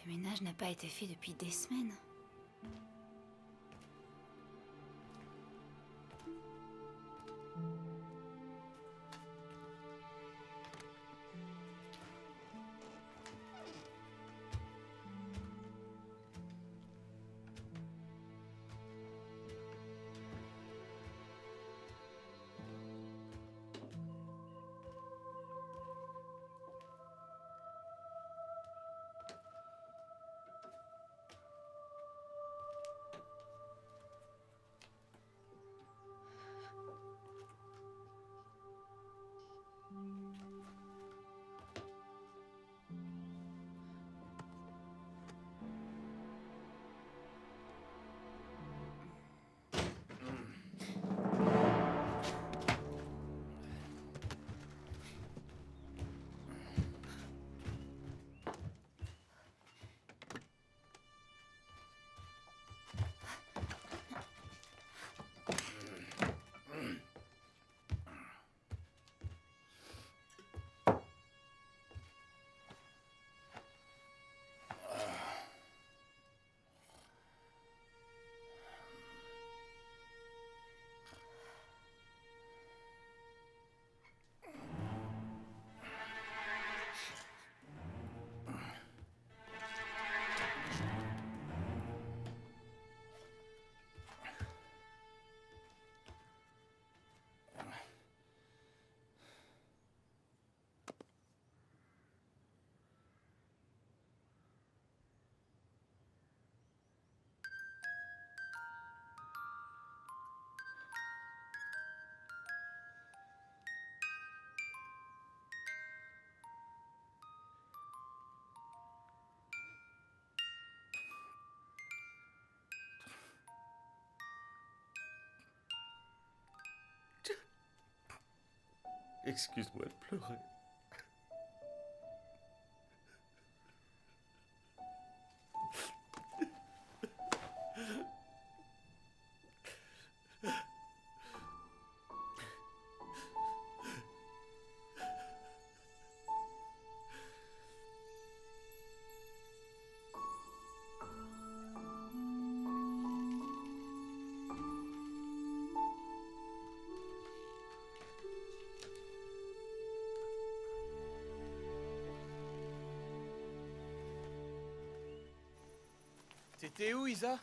Le ménage n'a pas été fait depuis des semaines. Excuse-moi de pleurer. T'étais où, Isa?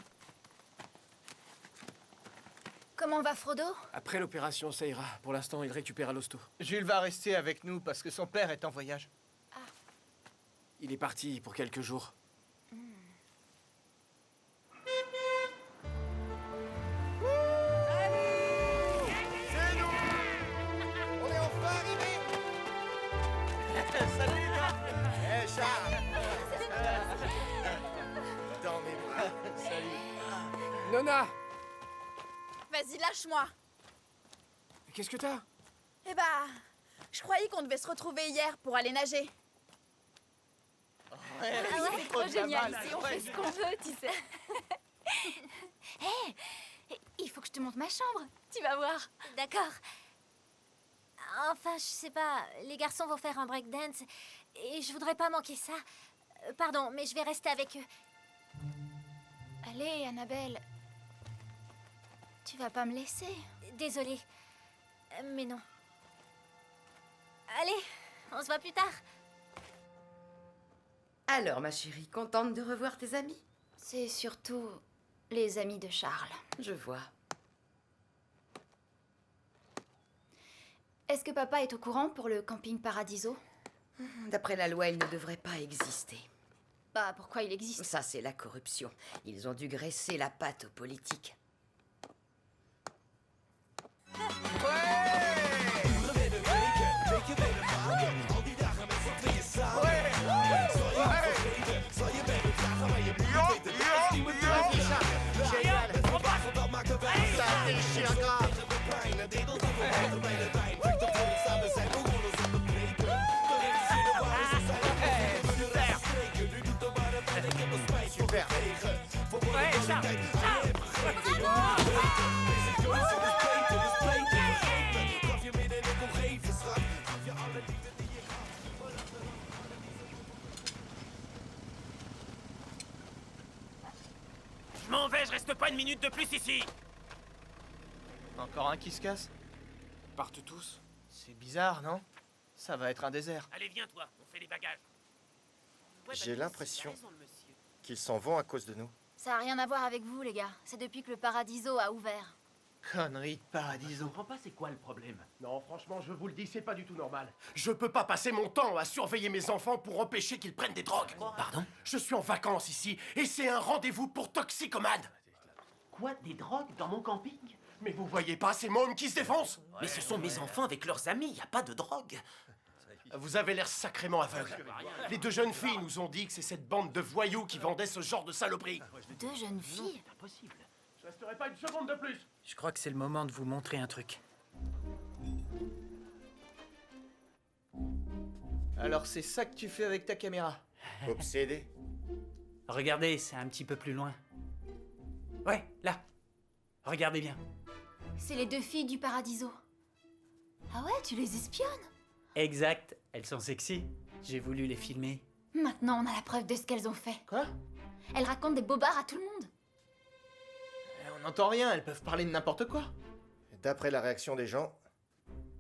Comment va Frodo? Après l'opération, ça ira. Pour l'instant, il récupère à l'hosto. Jules va rester avec nous parce que son père est en voyage. Il est parti pour quelques jours. On est enfin arrivés. Salut, les gars. Hé, Charles. Dans mes bras. Salut. Nona! Vas-y, lâche-moi. Qu'est-ce que t'as? Eh bah, je croyais qu'on devait se retrouver hier pour aller nager. Ah ouais, c'est trop génial ici, on fait ce qu'on veut, tu sais. Hé, il faut que je te montre ma chambre. Tu vas voir. D'accord. Enfin, je sais pas, les garçons vont faire un breakdance et je voudrais pas manquer ça. Pardon, mais je vais rester avec eux. Allez, Annabelle. Tu vas pas me laisser. Désolée, mais non. Allez, on se voit plus tard. Alors, ma chérie, contente de revoir tes amis? C'est surtout les amis de Charles. Je vois. Est-ce que papa est au courant pour le camping Paradiso? D'après la loi, il ne devrait pas exister. Bah, pourquoi il existe? Ça, c'est la corruption. Ils ont dû graisser la patte aux politiques. Super. Ouais, Charles, Charles. Je m'en vais, je reste pas une minute de plus ici. Encore un qui se casse? Ils partent tous. C'est bizarre, non? Ça va être un désert. Allez, viens toi, on fait les bagages. J'ai l'impression qu'ils s'en vont à cause de nous. Ça a rien à voir avec vous, les gars. C'est depuis que le Paradiso a ouvert. Connerie de Paradiso. Je comprends pas c'est quoi le problème. Non, franchement, je vous le dis, c'est pas du tout normal. Je peux pas passer mon temps à surveiller mes enfants pour empêcher qu'ils prennent des drogues. Pardon? Je suis en vacances ici, et c'est un rendez-vous pour toxicomanes. Quoi? Des drogues dans mon camping? Mais vous voyez pas ces mômes qui se défoncent? Mais ce sont mes enfants avec leurs amis, y a pas de drogue. Vous avez l'air sacrément aveugle. Les deux jeunes filles nous ont dit que c'est cette bande de voyous qui vendait ce genre de saloperie. Deux jeunes filles? C'est impossible. Je resterai pas une seconde de plus. Je crois que c'est le moment de vous montrer un truc. Alors c'est ça que tu fais avec ta caméra? Obsédé? Regardez, c'est un petit peu plus loin. Ouais, là. Regardez bien. C'est les deux filles du Paradiso. Ah ouais, tu les espionnes? Exact, elles sont sexy. J'ai voulu les filmer. Maintenant, on a la preuve de ce qu'elles ont fait. Quoi? Elles racontent des bobards à tout le monde. On n'entend rien, elles peuvent parler de n'importe quoi. D'après la réaction des gens,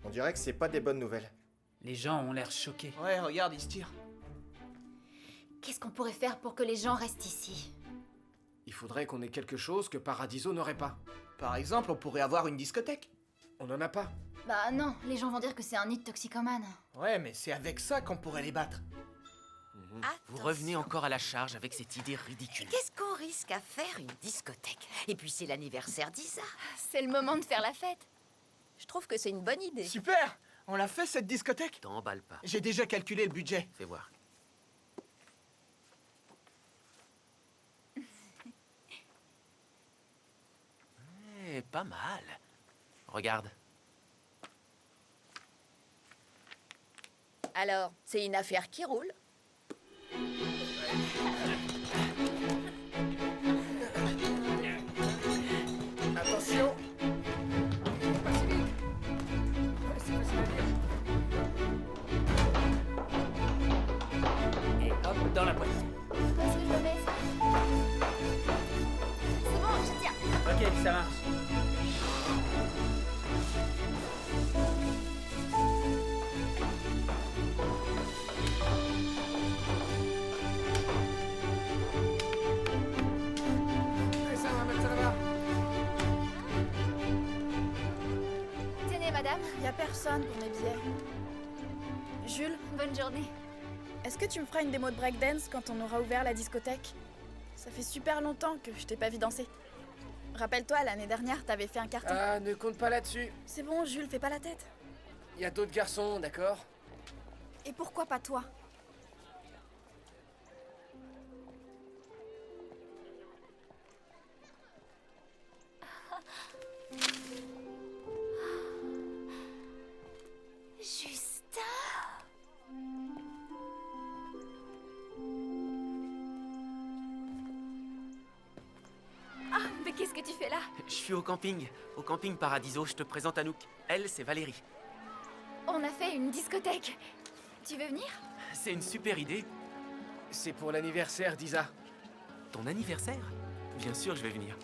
on dirait que c'est pas des bonnes nouvelles. Les gens ont l'air choqués. Ouais, regarde, ils se tirent. Qu'est-ce qu'on pourrait faire pour que les gens restent ici? Il faudrait qu'on ait quelque chose que Paradiso n'aurait pas. Par exemple, on pourrait avoir une discothèque. On n'en a pas. Bah non, les gens vont dire que c'est un nid de toxicomane. Ouais, mais c'est avec ça qu'on pourrait les battre. Vous revenez encore à la charge avec cette idée ridicule. Qu'est-ce qu'on risque à faire une discothèque? Et puis c'est l'anniversaire d'Isa. C'est le moment de faire la fête. Je trouve que c'est une bonne idée. Super! On l'a fait cette discothèque? T'emballes pas. J'ai déjà calculé le budget. Fais voir. Pas mal. Regarde. Alors, c'est une affaire qui roule. Attention. Et hop, dans la poitrine. Est-ce que je me baisse? C'est bon, je tiens. Ok, ça marche. Tenez, madame. Y a personne pour mes billets. Jules, Bonne journée. est-ce que tu me feras une démo de breakdance quand on aura ouvert la discothèque? Ça fait super longtemps que je t'ai pas vu danser. Rappelle-toi, l'année dernière, t'avais fait un carton. Ah, ne compte pas là-dessus. C'est bon, Jules, fais pas la tête. Il y a d'autres garçons, d'accord? Et pourquoi pas toi? Justin! Ah, mais Qu'est-ce que tu fais là? Je suis au camping Paradiso. Je te présente Anouk. Elle, c'est Valérie. On a fait une discothèque. Tu veux venir? C'est une super idée. C'est pour l'anniversaire d'Isa. Ton anniversaire? Bien sûr, je vais venir.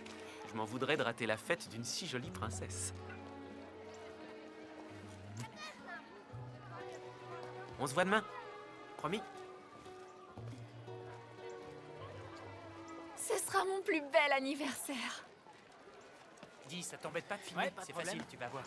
Je m'en voudrais de rater la fête d'une si jolie princesse. On se voit demain. Promis? Ce sera mon plus bel anniversaire. Dis, ça t'embête pas de filmer? C'est facile, tu vas voir.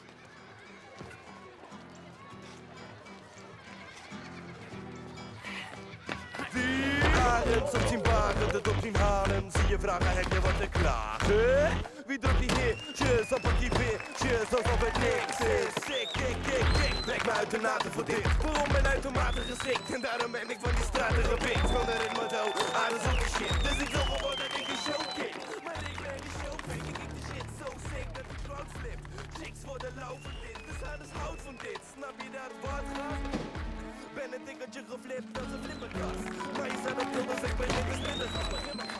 Arend, soms zien wagen, dat op zien halen. Zie je vragen, heb je wat te klagen? Wie drukt die neer? Cheers op een kiepje, cheers alsof het niks is. Ik trek me uit de naten voor dit. Waarom ben uitermate geschikt? En daarom ben ik van die straten gepikt. Van de ritme dood, adem zo'n shit. Dus ik wil gewoon dat ik die show kick. Maar ik ben die show, ik kick de shit zo sick dat de crowd slipt. Chicks worden lauw van dit, dus alles houdt van dit. Snap je dat wat gaat? Ben een tikkeltje geflipt als een flipperkast. Maar je staat op nul, dus ik ben niet besmetterd.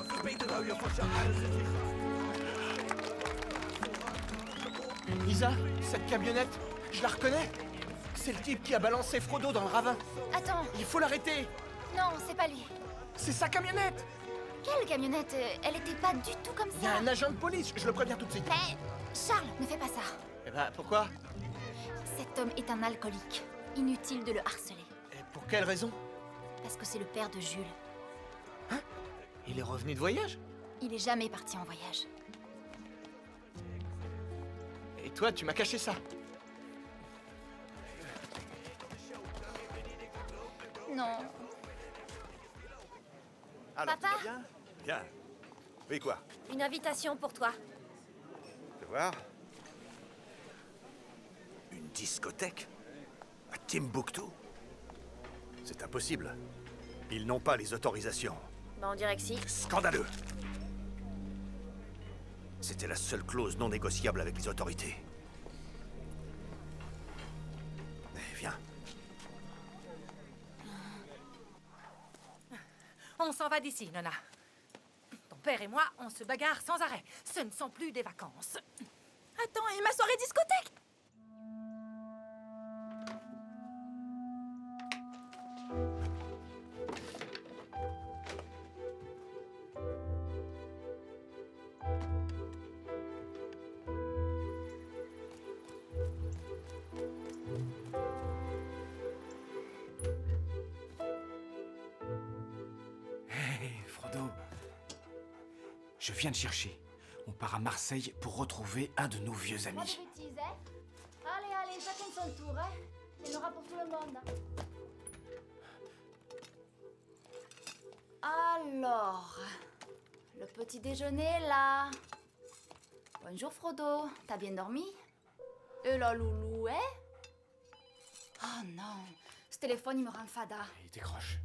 Dus beter hou je vast je adem zit je gast. Isa, cette camionnette, je la reconnais. C'est le type qui a balancé Frodo dans le ravin. Attends. Il faut l'arrêter. Non, c'est pas lui. C'est sa camionnette. Quelle camionnette? Elle était pas du tout comme ça. Il y a un agent de police, je le préviens tout de suite. Mais Charles, ne fais pas ça. Eh ben, pourquoi? Cet homme est un alcoolique. Inutile de le harceler. Et pour quelle raison? Parce que c'est le père de Jules. Hein? Il est revenu de voyage? Il est jamais parti en voyage. Et toi, tu m'as caché ça. Non. Alors, Papa? tu vas bien? Bien. Oui, quoi? Une invitation pour toi. Fais voir. Une discothèque? À Timbuktu? C'est impossible. Ils n'ont pas les autorisations. Bah on dirait que si. Scandaleux! C'était la seule clause non négociable avec les autorités. Viens. On s'en va d'ici, Nona. Ton père et moi, on se bagarre sans arrêt. Ce ne sont plus des vacances. Attends, et ma soirée discothèque? Frodo, je viens de chercher. On part à Marseille pour retrouver un de nos vieux Pas de amis. bêtises, hein? Allez, allez, chacun son tour, hein? Il y en aura pour tout le monde. Alors, le petit déjeuner là. Bonjour Frodo, t'as bien dormi? Et la loulou, hein? Oh non, ce téléphone il me rend fada. Il décroche.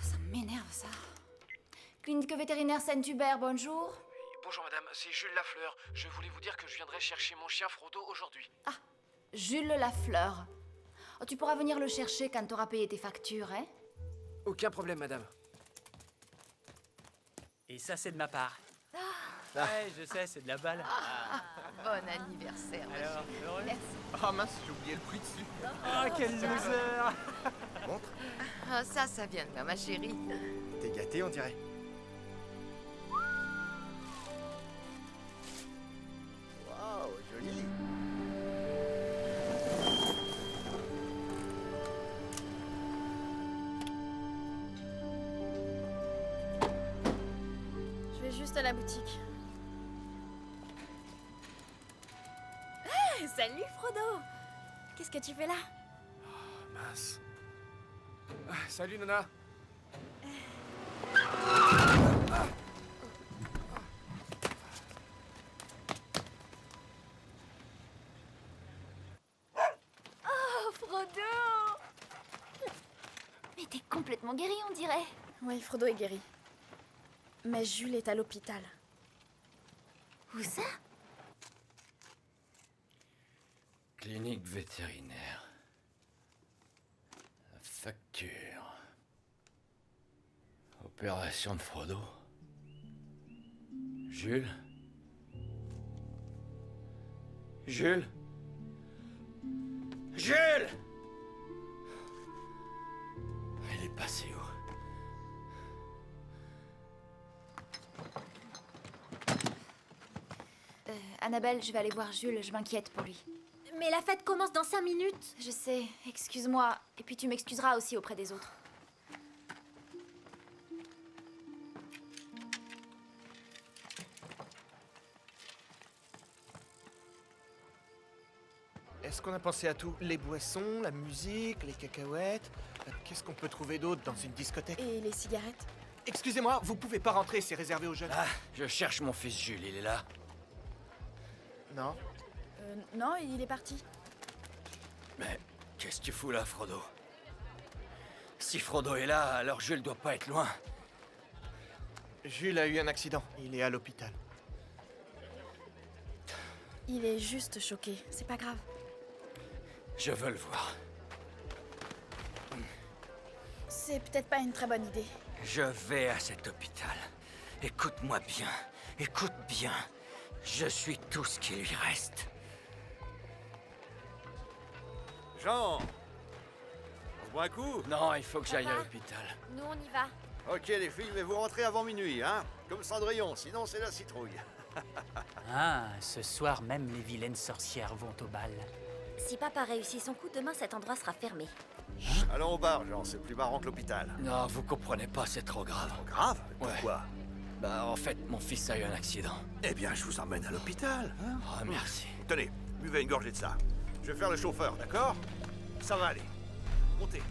Ça m'énerve ça. Clinique vétérinaire Saint-Hubert, bonjour. Bonjour madame, c'est Jules Lafleur. Je voulais vous dire que je viendrai chercher mon chien Frodo aujourd'hui. Ah, Jules Lafleur. Oh, tu pourras venir le chercher quand t'auras payé tes factures, hein? Aucun problème madame. Et ça, c'est de ma part. Ah. Ouais, je sais, c'est de la balle. Bon anniversaire, ma Alors, chérie. heureux? Merci. Ah mince, j'ai oublié le prix dessus. Ah, quel loser! Montre. Ah, ça vient de là, ma chérie. T'es gâté, on dirait. Waouh, joli! Je vais juste à la boutique. Ah, salut Frodo! Qu'est-ce que tu fais là? Mince. Ah, salut Nona. Oh, Frodo! Mais t'es complètement guéri, on dirait. Oui, Frodo est guéri. Mais Jules est à l'hôpital. Où ça? Clinique vétérinaire. facture. Opération de Frodo. Jules? Jules? Jules! Elle est passée où? Annabelle, je vais aller voir Jules, je m'inquiète pour lui. Mais la fête commence dans 5 minutes. Je sais, excuse-moi. Et puis tu m'excuseras aussi auprès des autres. Est-ce qu'on a pensé à tout? Les boissons, la musique, les cacahuètes. Qu'est-ce qu'on peut trouver d'autre dans une discothèque? Et les cigarettes? Excusez-moi, vous pouvez pas rentrer, c'est réservé aux jeunes. Ah, je cherche mon fils Jules, il est là? Non. Non, il est parti. Mais qu'est-ce que tu fous là, Frodo? Si Frodo est là, alors Jules doit pas être loin. Jules a eu un accident, il est à l'hôpital. Il est juste choqué, c'est pas grave. Je veux le voir. C'est peut-être pas une très bonne idée. Je vais à cet hôpital. Écoute-moi bien. Écoute bien. Je suis tout ce qui lui reste. Jean! On se boit un coup? Non, il faut que j'aille à Papa? l'hôpital. Nous, on y va. Ok les filles, mais vous rentrez avant minuit, hein? Comme Cendrillon, sinon c'est la citrouille. Ah, ce soir même les vilaines sorcières vont au bal. Si papa réussit son coup, demain cet endroit sera fermé. Allons au bar, Jean, c'est plus marrant que l'hôpital. Non, vous comprenez pas, c'est trop grave. Trop grave? Pourquoi? Bah, en fait, mon fils a eu un accident. Eh bien, je vous emmène à l'hôpital. Hein? Oh, merci. Tenez, buvez une gorgée de ça. Je vais faire le chauffeur, d'accord? Ça va aller. Montez.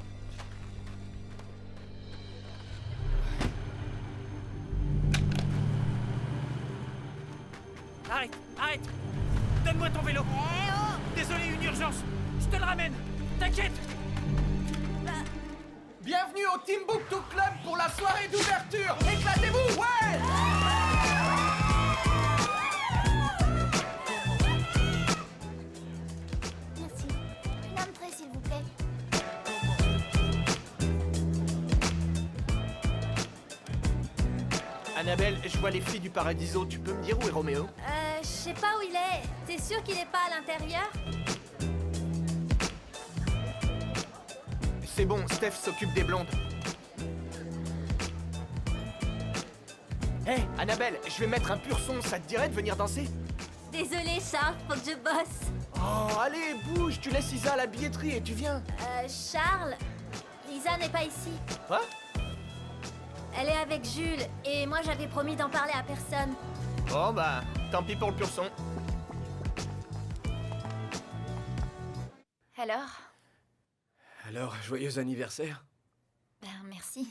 Arrête, arrête! Donne-moi ton vélo! Désolé, une urgence! Je te le ramène! T'inquiète! Bienvenue au Timbuktu Club pour la soirée d'ouverture! Éclatez-vous, ouais! Merci. Une entrée, s'il vous plaît. Annabelle, je vois les filles du Paradiso, tu peux me dire où est Roméo? Je sais pas où il est. T'es sûr qu'il est pas à l'intérieur? C'est bon, Steph s'occupe des blondes. Hé, Annabelle, je vais mettre un pur son, ça te dirait de venir danser? Désolée, Charles, faut que je bosse. Oh, allez, bouge, tu laisses Isa à la billetterie et tu viens. Charles, Lisa n'est pas ici. Quoi? Elle est avec Jules, et moi j'avais promis d'en parler à personne. Bon bah, tant pis pour le pur son. Alors, joyeux anniversaire. Ben, merci.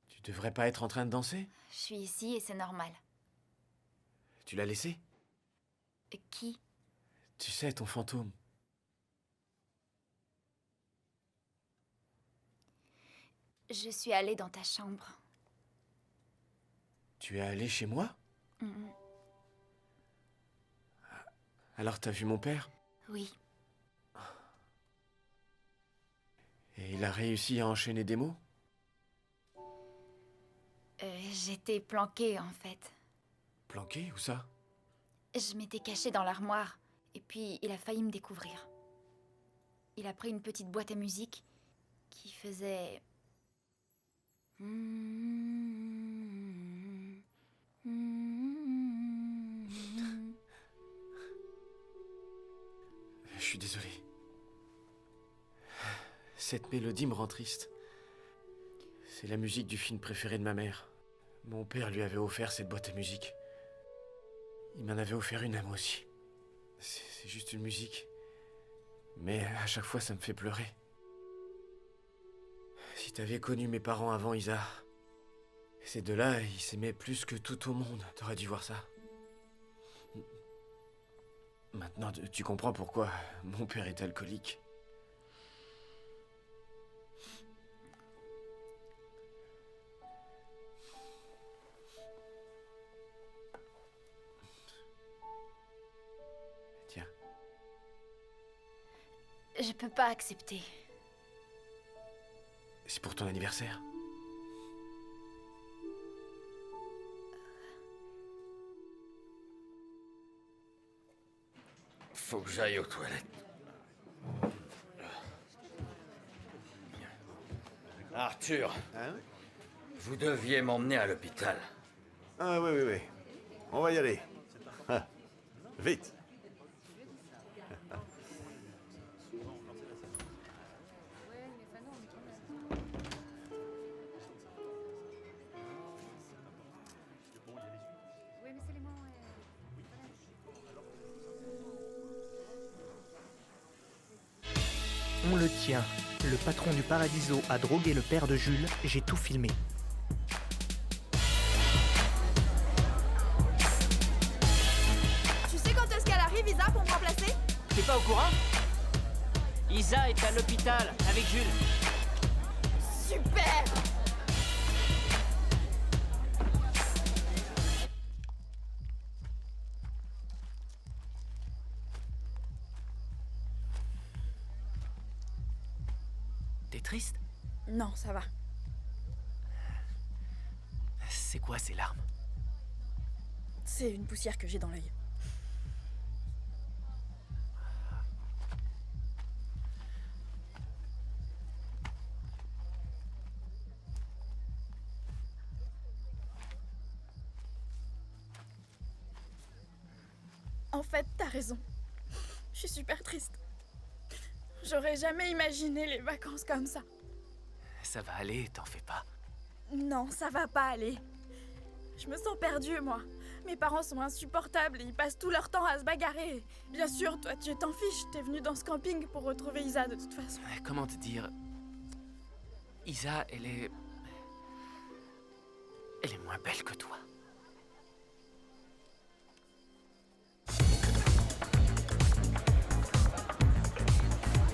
Tu devrais pas être en train de danser? Je suis ici et c'est normal. Tu l'as laissé? Qui? Tu sais, ton fantôme. Je suis allée dans ta chambre. Tu es allé chez moi? Mhm. Alors t'as vu mon père? Oui. Et il a réussi à enchaîner des mots? J'étais planquée, en fait. Planqué, où ça? Je m'étais cachée dans l'armoire, et puis il a failli me découvrir. Il a pris une petite boîte à musique qui faisait... Je suis désolé. Cette mélodie me rend triste. C'est la musique du film préféré de ma mère. Mon père lui avait offert cette boîte à musique. Il m'en avait offert une à moi aussi. C'est juste une musique. Mais à chaque fois, ça me fait pleurer. Si t'avais connu mes parents avant, Isa, ces deux-là, ils s'aimaient plus que tout au monde. T'aurais dû voir ça. Maintenant, tu comprends pourquoi mon père est alcoolique. Tiens. Je peux pas accepter. C'est pour ton anniversaire. Faut que j'aille aux toilettes. Arthur, vous deviez m'emmener à l'hôpital. Ah oui, oui, oui. On va y aller. Ah, vite. On le tient. Le patron du Paradiso a drogué le père de Jules. J'ai tout filmé. Tu sais quand est-ce qu'elle arrive, Isa, pour me remplacer? T'es pas au courant? Isa est à l'hôpital avec Jules. Super! T'es triste? Non, ça va. C'est quoi ces larmes? C'est une poussière que j'ai dans l'œil. En fait, t'as raison. Je suis super triste. J'aurais jamais imaginé les vacances comme ça. Ça va aller, t'en fais pas. Non, ça va pas aller. Je me sens perdue, moi. Mes parents sont insupportables et ils passent tout leur temps à se bagarrer. Bien sûr, toi, tu t'en fiches. T'es venu dans ce camping pour retrouver Isa, de toute façon. Comment te dire? Isa, elle est moins belle que toi.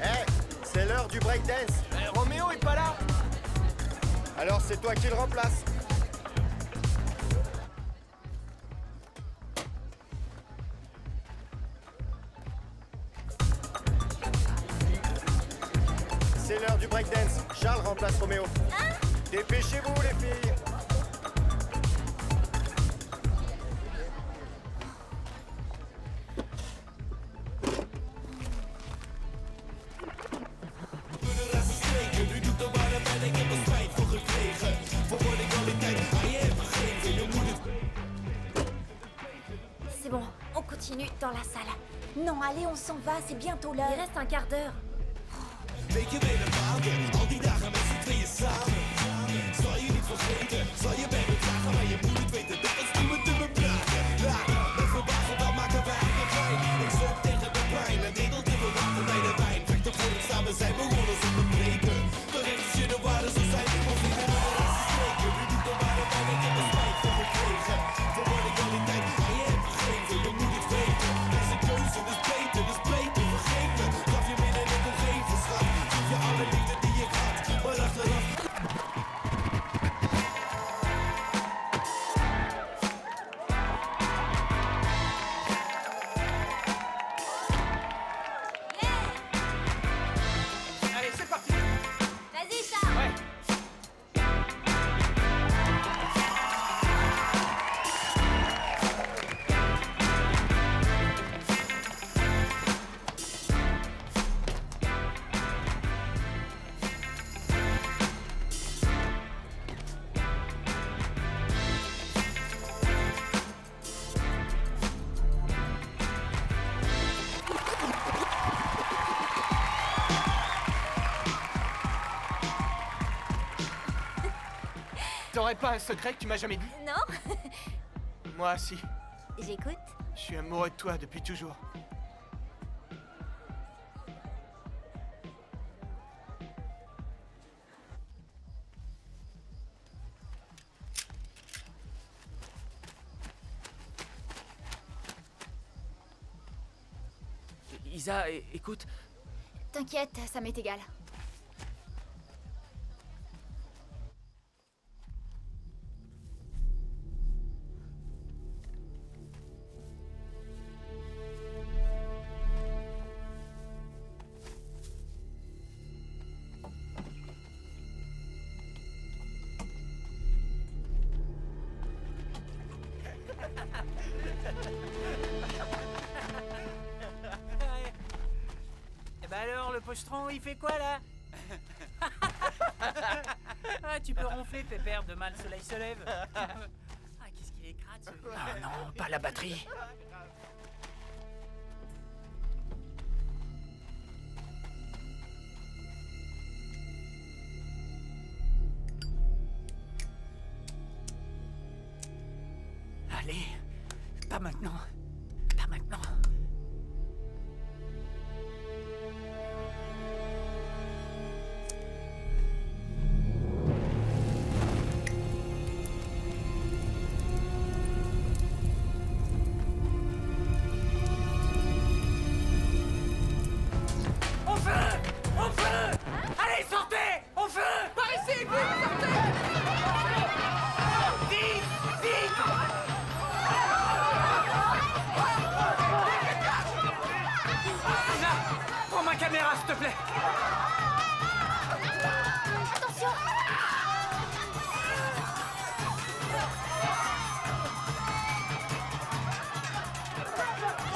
Hé, c'est l'heure du breakdance. Roméo est pas là. Alors c'est toi qui le remplaces. C'est l'heure du breakdance. Charles remplace Roméo. Dépêchez-vous, les filles. C'est bon, on continue dans la salle. Non, allez, on s'en va, c'est bientôt l'heure. Il reste un quart d'heure. Weet je weer de maanden, al die dagen met z'n tweeën samen. Zal je niet vergeten, zal je bij me dragen, maar je moet het weten, dat is niemand te me praten. Later, met verbaasd, dan maken wij eigen fijn. Ik zoek tegen de pijn, en edelt in mijn water bij de wijn. Vecht op voor het samen zijn, begonnen zonder breken. Bericht als je de waarde zou zijn, of niet meer de rest is spreken. Wie doet er maar de pijn, ik heb er spijt van gekregen. Voor wat ik al die tijd aan je heb gegeven, je moet het weten. Deze keuze is beter, vergeten. Gaf je meer dan ik kon geven, schat. Geef je alle liefde die ik had, maar achteraf... Allez, c'est parti. Vas-y, Charles. Ouais. T'aurais pas un secret que tu m'as jamais dit? Non? Moi, si. J'écoute. Je suis amoureux de toi depuis toujours. Isa, écoute. T'inquiète, ça m'est égal. pochetron, il fait quoi là? Ah, tu peux ronfler, Pépère, demain le soleil se lève. Ah, qu'est-ce qu'il est crade celui-là. Ah non, pas la batterie. Allez, pas maintenant. Pas maintenant. Au feu! Au feu! Allez, sortez! Au feu! Par ici, vite, sortez! Vite! Vite! Lisa, prends ma caméra, s'il te plaît. Attention!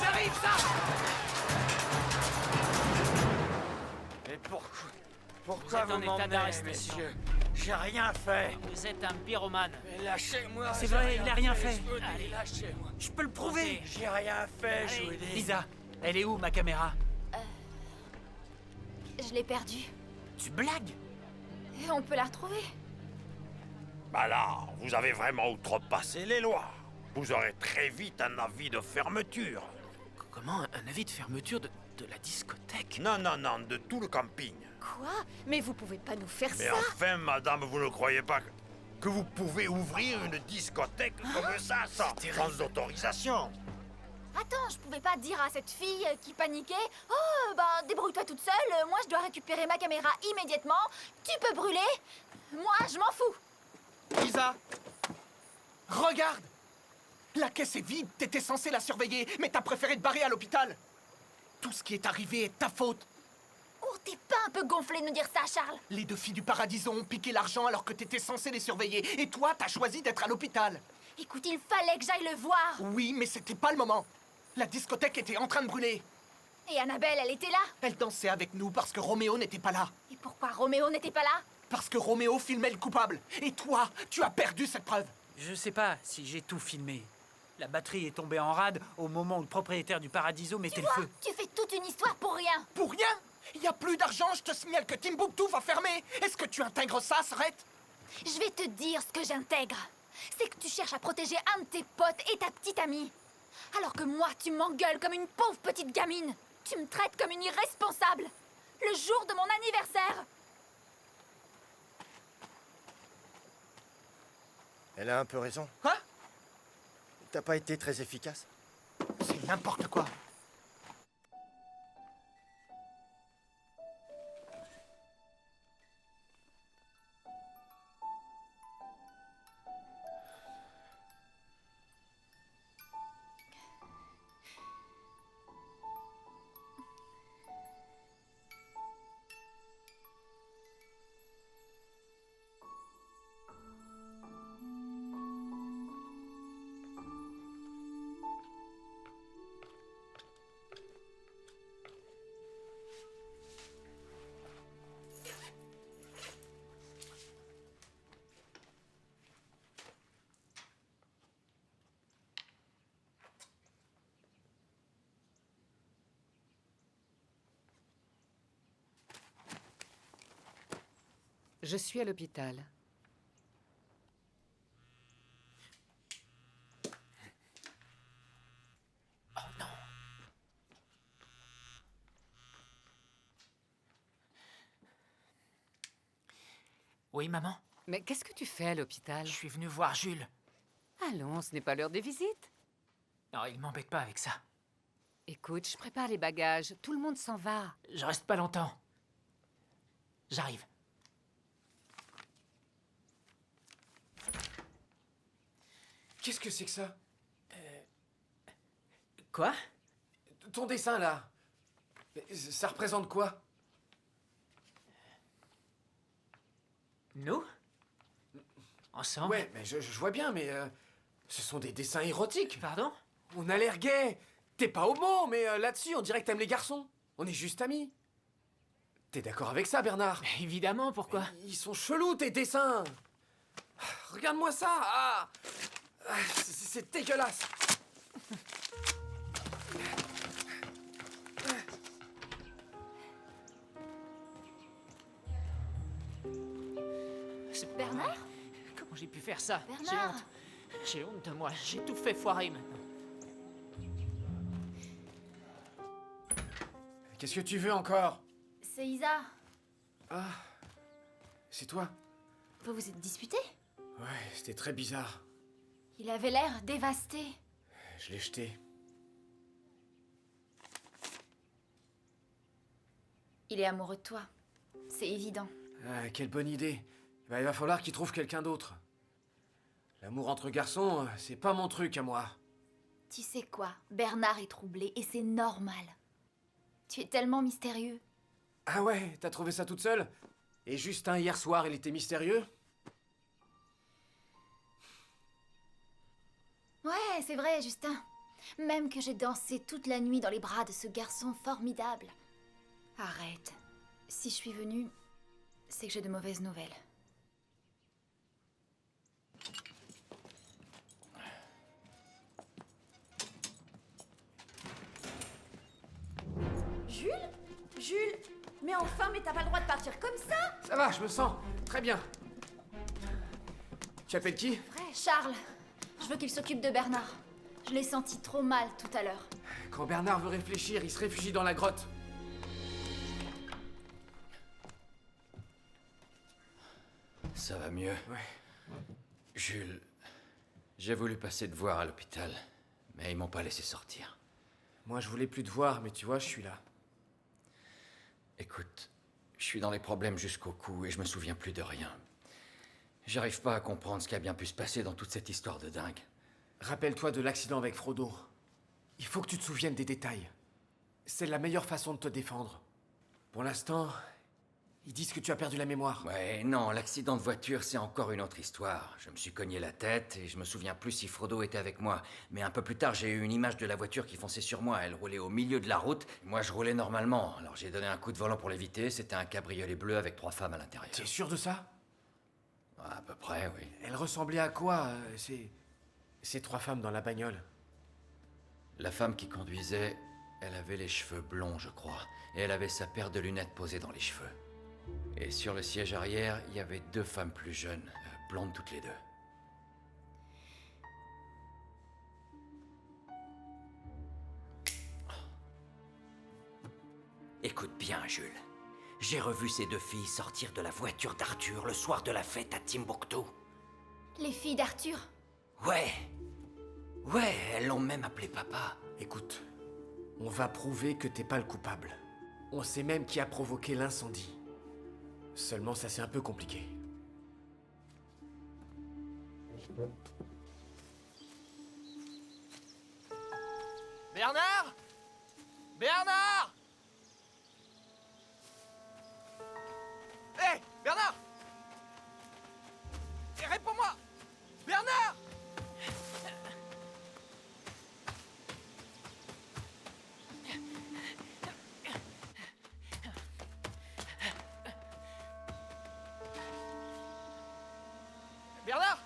J'arrive, ça! Et pourquoi Vous Pourquoi êtes vous en état m'emmenez, d'arrestation. messieurs? J'ai rien fait. Vous êtes un pyromane. Mais lâchez-moi. C'est j'ai vrai, il a rien fait. je vous dis, Allez. lâchez-moi. Je peux le prouver. J'ai rien fait, je vous dis. Lisa, elle est où ma caméra? Je l'ai perdue. Tu blagues? Et on peut la retrouver. Bah là, vous avez vraiment outrepassé les lois. Vous aurez très vite un avis de fermeture. Comment un avis de fermeture de la discothèque? Non, non, non, de tout le camping. Quoi? Mais vous pouvez pas nous faire Mais ça. enfin, madame, vous ne croyez pas que vous pouvez ouvrir une discothèque comme ça, sans autorisation? Attends, je pouvais pas dire à cette fille qui paniquait « Oh, ben, débrouille-toi toute seule, moi je dois récupérer ma caméra immédiatement, tu peux brûler, moi je m'en fous !» Lisa, regarde! La caisse est vide, t'étais censé la surveiller, mais t'as préféré te barrer à l'hôpital. Tout ce qui est arrivé est ta faute. Oh, t'es pas un peu gonflé de nous dire ça, Charles? Les deux filles du Paradiso ont piqué l'argent alors que t'étais censé les surveiller. Et toi, t'as choisi d'être à l'hôpital. Écoute, il fallait que j'aille le voir. Oui, mais c'était pas le moment. La discothèque était en train de brûler. Et Annabelle, elle était là. Elle dansait avec nous parce que Roméo n'était pas là. Et pourquoi Roméo n'était pas là? Parce que Roméo filmait le coupable. Et toi, tu as perdu cette preuve. Je sais pas si j'ai tout filmé. La batterie est tombée en rade au moment où le propriétaire du Paradiso mettait le feu. Tu fais toute une histoire pour rien. Pour rien? Il y a plus d'argent, je te signale que Timbuktu va fermer. Est-ce que tu intègres ça, Sorette? Je vais te dire ce que j'intègre. C'est que tu cherches à protéger un de tes potes et ta petite amie. Alors que moi, tu m'engueules comme une pauvre petite gamine. Tu me traites comme une irresponsable. Le jour de mon anniversaire. Elle a un peu raison. Quoi? T'as pas été très efficace. C'est n'importe quoi. Je suis à l'hôpital. Oh non. Oui, maman? Mais qu'est-ce que tu fais à l'hôpital? Je suis venu voir Jules. Allons, ce n'est pas l'heure des visites. Non, il m'embête pas avec ça. Écoute, je prépare les bagages. Tout le monde s'en va. Je reste pas longtemps. J'arrive. Qu'est-ce que c'est que ça? Quoi? Ton dessin, là. Ça représente quoi? Nous? Ensemble? Ouais, mais je vois bien, mais ce sont des dessins érotiques. Pardon? On a l'air gay. T'es pas homo, mais là-dessus, on dirait que t'aimes les garçons. On est juste amis. T'es d'accord avec ça, Bernard? Évidemment, pourquoi? Ils sont chelous, tes dessins! Regarde-moi ça! Ah, c'est dégueulasse! Bernard? Comment j'ai pu faire ça? J'ai Bernard! honte. J'ai honte de moi. J'ai tout fait foirer maintenant. Qu'est-ce que tu veux encore? C'est Isa. Ah, c'est toi? Vous vous êtes disputés? Ouais, c'était très bizarre. Il avait l'air dévasté. Je l'ai jeté. Il est amoureux de toi. C'est évident. Ah, quelle bonne idée. Il va falloir qu'il trouve quelqu'un d'autre. L'amour entre garçons, c'est pas mon truc à moi. Tu sais quoi? Bernard est troublé et c'est normal. Tu es tellement mystérieux. Ah ouais, t'as trouvé ça toute seule? Et Justin, hier soir, il était mystérieux? Ouais, c'est vrai, Justin. Même que j'ai dansé toute la nuit dans les bras de ce garçon formidable. Arrête. Si je suis venue, c'est que j'ai de mauvaises nouvelles. Jules? Jules? Mais enfin, mais t'as pas le droit de partir comme ça! Ça va, je me sens très bien. Tu appelles qui? Charles, je veux qu'il s'occupe de Bernard. Je l'ai senti trop mal tout à l'heure. Quand Bernard veut réfléchir, il se réfugie dans la grotte. Ça va mieux. Ouais. Jules, j'ai voulu passer te voir à l'hôpital, mais ils m'ont pas laissé sortir. Moi, je voulais plus te voir, mais tu vois, je suis là. Écoute, je suis dans les problèmes jusqu'au cou et je me souviens plus de rien. J'arrive pas à comprendre ce qui a bien pu se passer dans toute cette histoire de dingue. Rappelle-toi de l'accident avec Frodo. Il faut que tu te souviennes des détails. C'est la meilleure façon de te défendre. Pour l'instant, ils disent que tu as perdu la mémoire. Ouais, non, l'accident de voiture, c'est encore une autre histoire. Je me suis cogné la tête et je me souviens plus si Frodo était avec moi. Mais un peu plus tard, j'ai eu une image de la voiture qui fonçait sur moi. Elle roulait au milieu de la route. Moi, je roulais normalement. Alors j'ai donné un coup de volant pour l'éviter. C'était un cabriolet bleu avec 3 femmes à l'intérieur. T'es sûr de ça? À peu près, oui. Elle ressemblait à quoi, ces 3 femmes dans la bagnole? La femme qui conduisait, elle avait les cheveux blonds, je crois. Et elle avait sa paire de lunettes posée dans les cheveux. Et sur le siège arrière, il y avait 2 femmes plus jeunes, blondes toutes les deux. Écoute bien, Jules. J'ai revu ces 2 filles sortir de la voiture d'Arthur le soir de la fête à Timbuktu. Les filles d'Arthur? Ouais. Ouais, elles l'ont même appelé papa. Écoute, on va prouver que t'es pas le coupable. On sait même qui a provoqué l'incendie. Seulement, ça c'est un peu compliqué. Bernard? Bernard? Hé, Bernard! Et réponds-moi! Bernard! Bernard?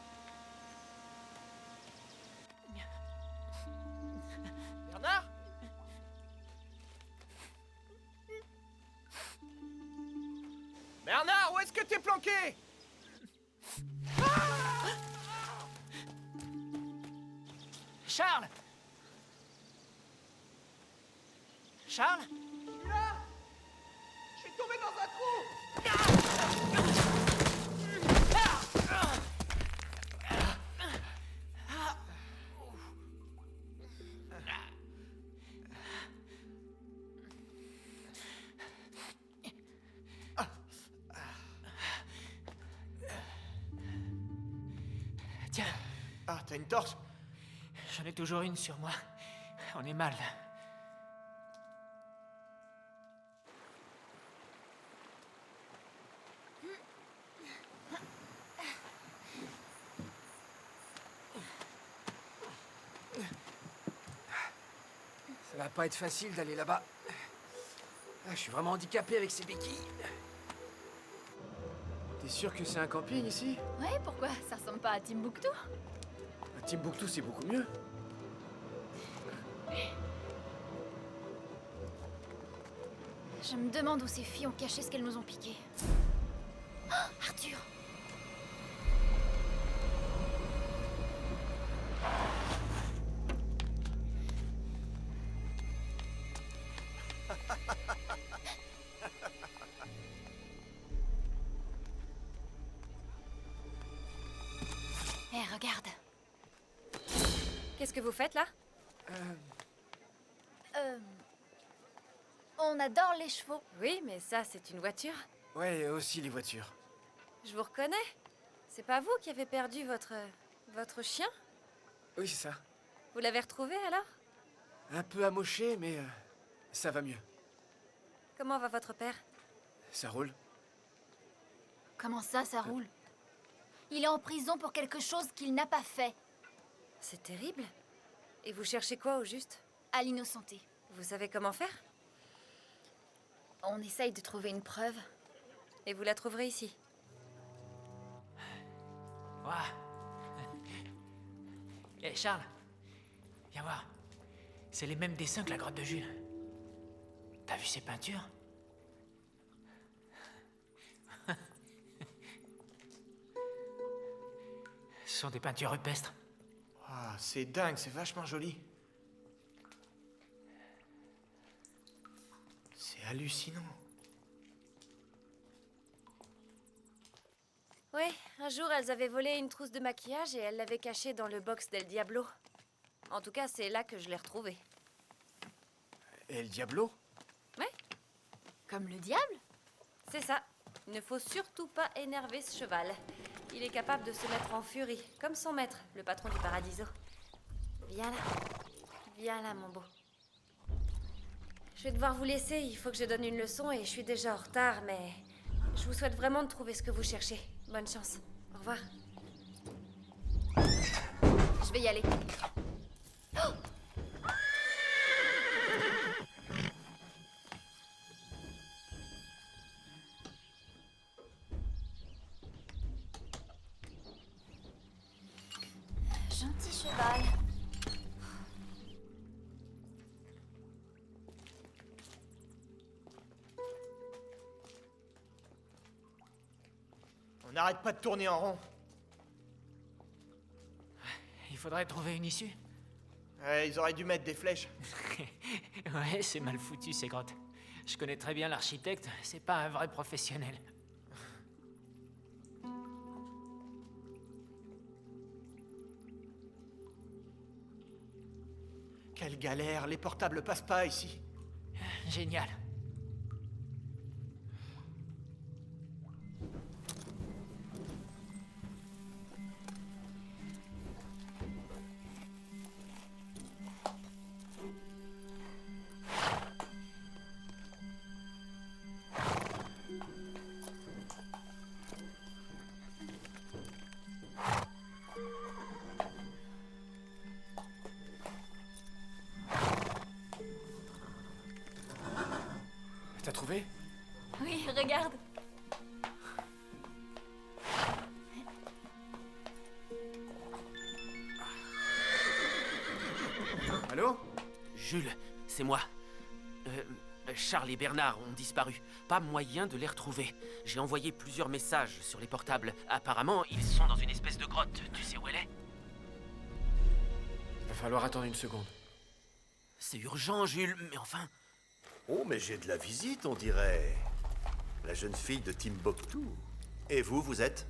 Bernard? Bernard, où est-ce que t'es planqué? Charles! Charles? Là! Je suis tombé dans un trou! Tiens. Ah, t'as une torche? J'en ai toujours une sur moi. On est mal. Ça va pas être facile d'aller là-bas. Je suis vraiment handicapé avec ces béquilles. T'es sûr que c'est un camping ici? Ouais, pourquoi? Ça ressemble pas à Timbuktu? Timbuktu, c'est beaucoup mieux. Je me demande où ces filles ont caché ce qu'elles nous ont piqué. Oh, Arthur! Hé, regarde. Qu'est-ce que vous faites là? On adore les chevaux. Oui, mais ça, c'est une voiture. Ouais, aussi les voitures. Je vous reconnais. C'est pas vous qui avez perdu votre chien? Oui, c'est ça. Vous l'avez retrouvé alors? Un peu amoché, mais ça va mieux. Comment va votre père? Ça roule. Comment ça roule? Il est en prison pour quelque chose qu'il n'a pas fait. C'est terrible. Et vous cherchez quoi au juste? À l'innocenté. Vous savez comment faire? On essaye de trouver une preuve. Et vous la trouverez ici. Ouah. Hé, Charles, viens voir. C'est les mêmes dessins que la grotte de Jules. T'as vu ces peintures? Ce sont des peintures rupestres. Ah, c'est dingue, c'est vachement joli. C'est hallucinant. Oui, un jour, elles avaient volé une trousse de maquillage et elles l'avaient cachée dans le box d'El Diablo. En tout cas, c'est là que je l'ai retrouvée. El Diablo? Oui. Comme le diable? C'est ça. Il ne faut surtout pas énerver ce cheval. Il est capable de se mettre en furie, comme son maître, le patron du Paradiso. Viens là. Viens là, mon beau. Je vais devoir vous laisser, il faut que je donne une leçon et je suis déjà en retard, mais je vous souhaite vraiment de trouver ce que vous cherchez. Bonne chance. Au revoir. Je vais y aller. Oh! Gentil cheval. On n'arrête pas de tourner en rond. Il faudrait trouver une issue. Ouais, ils auraient dû mettre des flèches. Ouais, c'est mal foutu ces grottes. Je connais très bien l'architecte, c'est pas un vrai professionnel. Quelle galère, les portables passent pas ici. Génial. T'as trouvé? Oui, regarde. Allô? Jules, c'est moi. Charles et Bernard ont disparu. Pas moyen de les retrouver. J'ai envoyé plusieurs messages sur les portables. Apparemment, ils sont dans une espèce de grotte. Tu sais où elle est? Il va falloir attendre une seconde. C'est urgent, Jules, mais enfin... Oh, mais j'ai de la visite, on dirait. La jeune fille de Timbuktu. Et vous, vous êtes?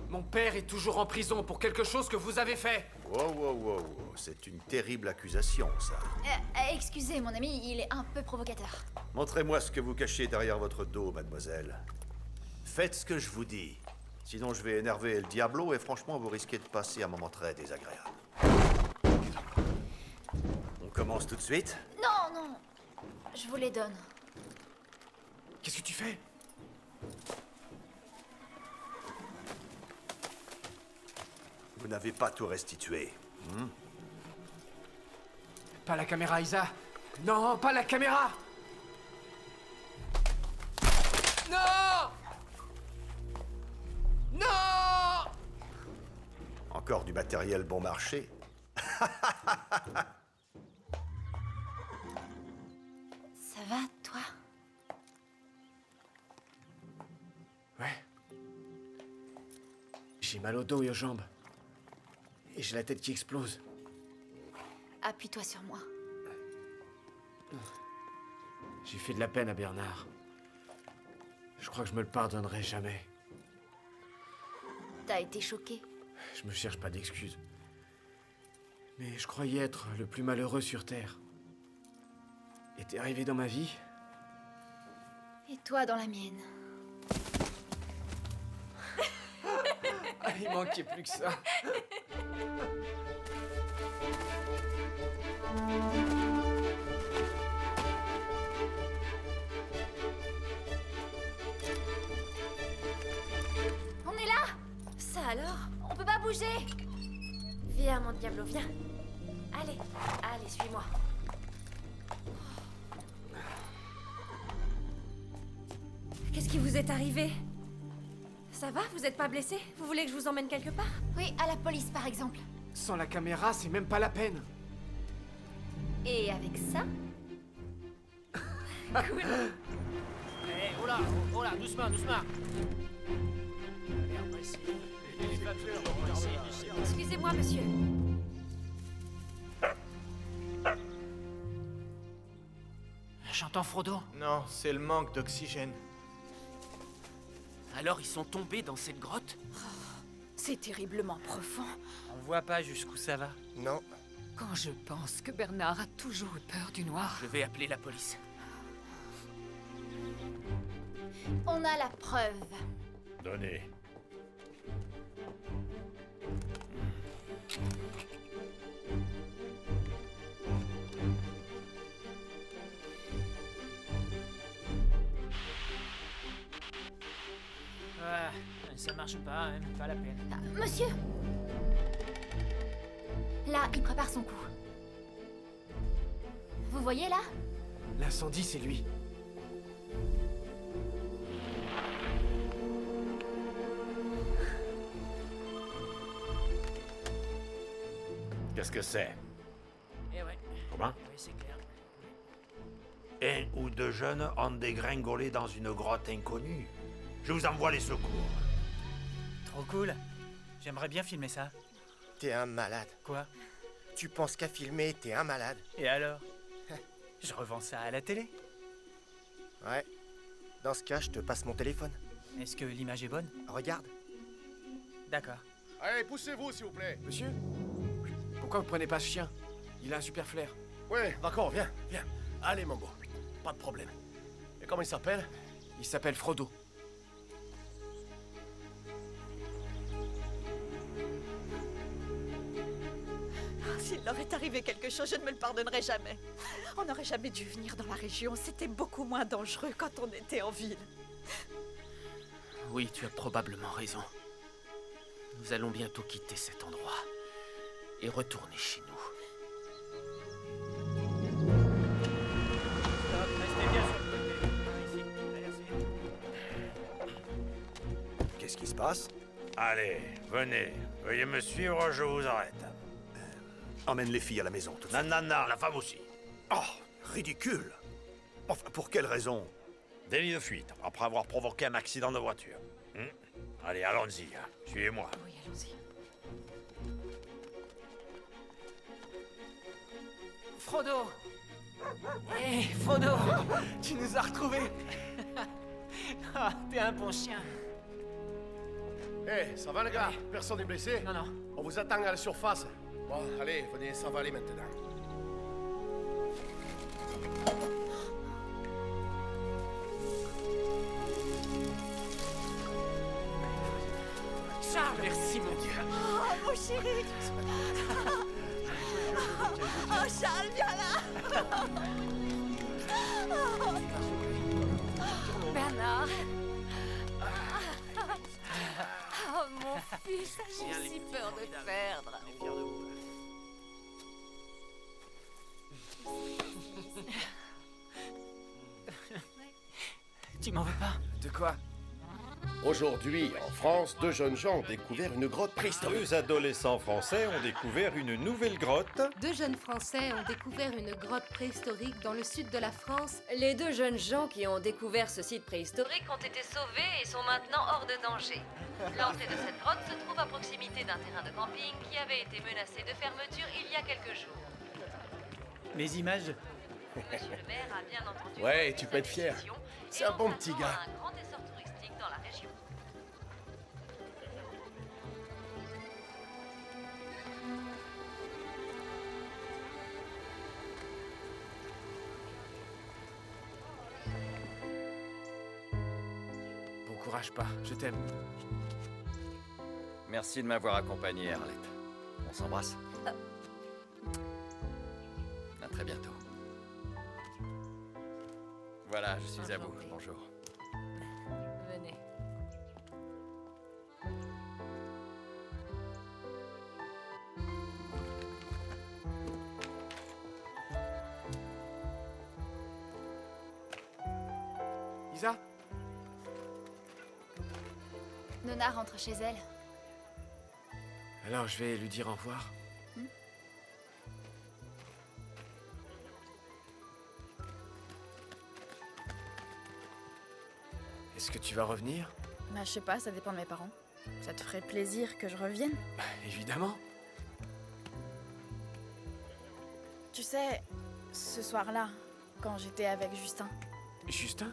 Mon père est toujours en prison pour quelque chose que vous avez fait. Wow. C'est une terrible accusation, ça. Excusez, mon ami, il est un peu provocateur. Montrez-moi ce que vous cachez derrière votre dos, mademoiselle. Faites ce que je vous dis. Sinon, je vais énerver El Diablo et franchement, vous risquez de passer un moment très désagréable. On commence tout de suite? Non. Je vous les donne. Qu'est-ce que tu fais? Vous n'avez pas tout restitué. Pas la caméra, Isa. Non, pas la caméra. Non! Non! Encore du matériel bon marché. Ça va, toi? Ouais. J'ai mal au dos et aux jambes. Et j'ai la tête qui explose. Appuie-toi sur moi. J'ai fait de la peine à Bernard. Je crois que je me le pardonnerai jamais. T'as été choqué. Je me cherche pas d'excuses. Mais je croyais être le plus malheureux sur Terre. Et t'es arrivé dans ma vie. Et toi dans la mienne. Ah, il manquait plus que ça. On est là! Ça alors? On peut pas bouger! Viens, mon diablo, viens. Allez, allez, suis-moi. Qu'est-ce qui vous est arrivé? Ça va? Vous êtes pas blessé? Vous voulez que je vous emmène quelque part? Oui, à la police par exemple. Sans la caméra, c'est même pas la peine. Et avec ça? Cool. Eh, oh là, doucement, doucement. Merde, ici. Les femmes sont toujours ici. Excusez-moi, monsieur. J'entends Frodo. Non, c'est le manque d'oxygène. Alors ils sont tombés dans cette grotte? C'est terriblement profond. On voit pas jusqu'où ça va. Non. Quand je pense que Bernard a toujours eu peur du noir. Je vais appeler la police. On a la preuve. Donnez. Ouais, ça marche pas, hein, pas la peine. Monsieur! Là, il prépare son coup. Vous voyez là? L'incendie, c'est lui. Qu'est-ce que c'est? Eh ouais. Comment? Oui, c'est clair. Un ou deux jeunes ont dégringolé dans une grotte inconnue. Je vous envoie les secours. Trop cool. J'aimerais bien filmer ça. T'es un malade. Quoi? Tu penses qu'à filmer, t'es un malade. Et alors? Je revends ça à la télé. Ouais. Dans ce cas, je te passe mon téléphone. Est-ce que l'image est bonne? Regarde. D'accord. Allez, poussez-vous, s'il vous plaît. Monsieur? Pourquoi vous prenez pas ce chien? Il a un super flair. Ouais, d'accord, viens, viens. Allez, Mambo. Pas de problème. Et comment il s'appelle? Il s'appelle Frodo. S'il leur est arrivé quelque chose, je ne me le pardonnerai jamais. On n'aurait jamais dû venir dans la région. C'était beaucoup moins dangereux quand on était en ville. Oui, tu as probablement raison. Nous allons bientôt quitter cet endroit et retourner chez nous. Stop, restez bien sur le côté. Ici, allez, Qu'est-ce qui se passe? Allez, venez. Veuillez me suivre, je vous arrête. Emmène les filles à la maison, tout de Non, suite. non, non, la femme aussi. Oh, ridicule. Enfin, pour quelle raison? Délit de fuite, après avoir provoqué un accident de voiture. Allez, allons-y. Suivez-moi. Oui, allons-y. Frodo! Hé, Frodo! Tu nous as retrouvés! Ah, t'es un bon chien. Eh, ça va, les gars? Personne n'est blessé? Non, non. On vous attend à la surface. Bon, allez, venez, ça va aller maintenant. Charles, merci mon Dieu. Oh, mon chéri! Oh, Charles, viens là! Bernard! Oh, mon fils, j'ai si peur de te perdre. Tu m'en veux pas? De quoi? Aujourd'hui, en France, 2 jeunes gens ont découvert une grotte préhistorique. 2 adolescents français ont découvert une nouvelle grotte. 2 jeunes Français ont découvert une grotte préhistorique dans le sud de la France. Les 2 jeunes gens qui ont découvert ce site préhistorique ont été sauvés et sont maintenant hors de danger. L'entrée de cette grotte se trouve à proximité d'un terrain de camping qui avait été menacé de fermeture il y a quelques jours. Les images? Monsieur le maire a bien entendu... Ouais, tu peux être fier. C'est un bon petit gars. un grand essor touristique dans la région. Bon courage, pas. Je t'aime. Merci de m'avoir accompagné, Arlette. On s'embrasse. À très bientôt. Voilà, je suis à vous. Bonjour. Venez. Isa? Nona rentre chez elle. Alors je vais lui dire au revoir. Est-ce que tu vas revenir? Bah, je sais pas, ça dépend de mes parents. Ça te ferait plaisir que je revienne? Évidemment. Tu sais, ce soir-là, quand j'étais avec Justin. Justin?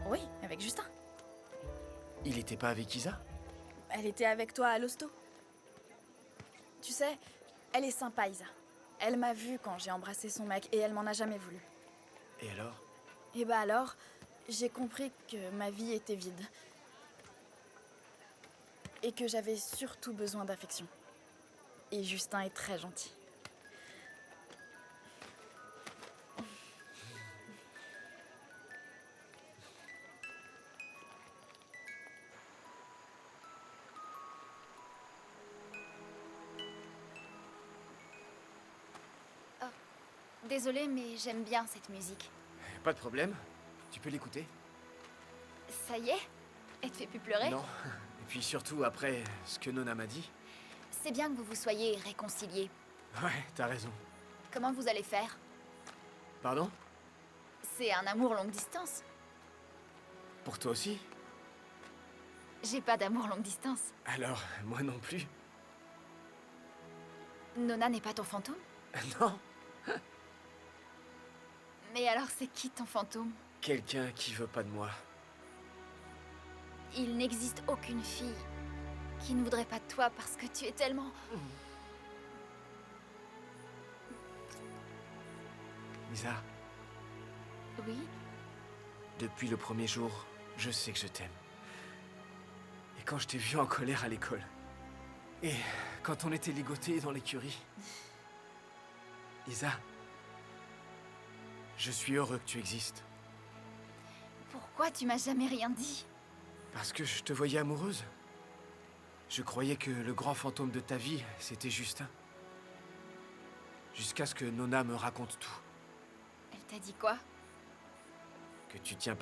Oui, avec Justin. Il était pas avec Isa? Elle était avec toi à l'hosto. Tu sais, elle est sympa, Isa. Elle m'a vue quand j'ai embrassé son mec et elle m'en a jamais voulu. Et alors? Et bah alors, j'ai compris que ma vie était vide. Et que j'avais surtout besoin d'affection. Et Justin est très gentil. Désolée, mais j'aime bien cette musique. Pas de problème. Tu peux l'écouter? Ça y est? Elle te fait plus pleurer? Non. Et puis surtout, après ce que Nona m'a dit. C'est bien que vous vous soyez réconciliés. Ouais, t'as raison. Comment vous allez faire? Pardon? C'est un amour longue distance. Pour toi aussi? J'ai pas d'amour longue distance. Alors, moi non plus. Nona n'est pas ton fantôme? Non. Mais alors c'est qui ton fantôme? Quelqu'un qui veut pas de moi. Il n'existe aucune fille qui ne voudrait pas de toi parce que tu es tellement... Isa, Oui? depuis le premier jour, je sais que je t'aime. Et quand je t'ai vu en colère à l'école. Et quand on était ligotés dans l'écurie. Isa, je suis heureux que tu existes. Pourquoi tu m'as jamais rien dit? Parce que je te voyais amoureuse. Je croyais que le grand fantôme de ta vie, c'était Justin. Jusqu'à ce que Nona me raconte tout. Elle t'a dit quoi? Que tu tiens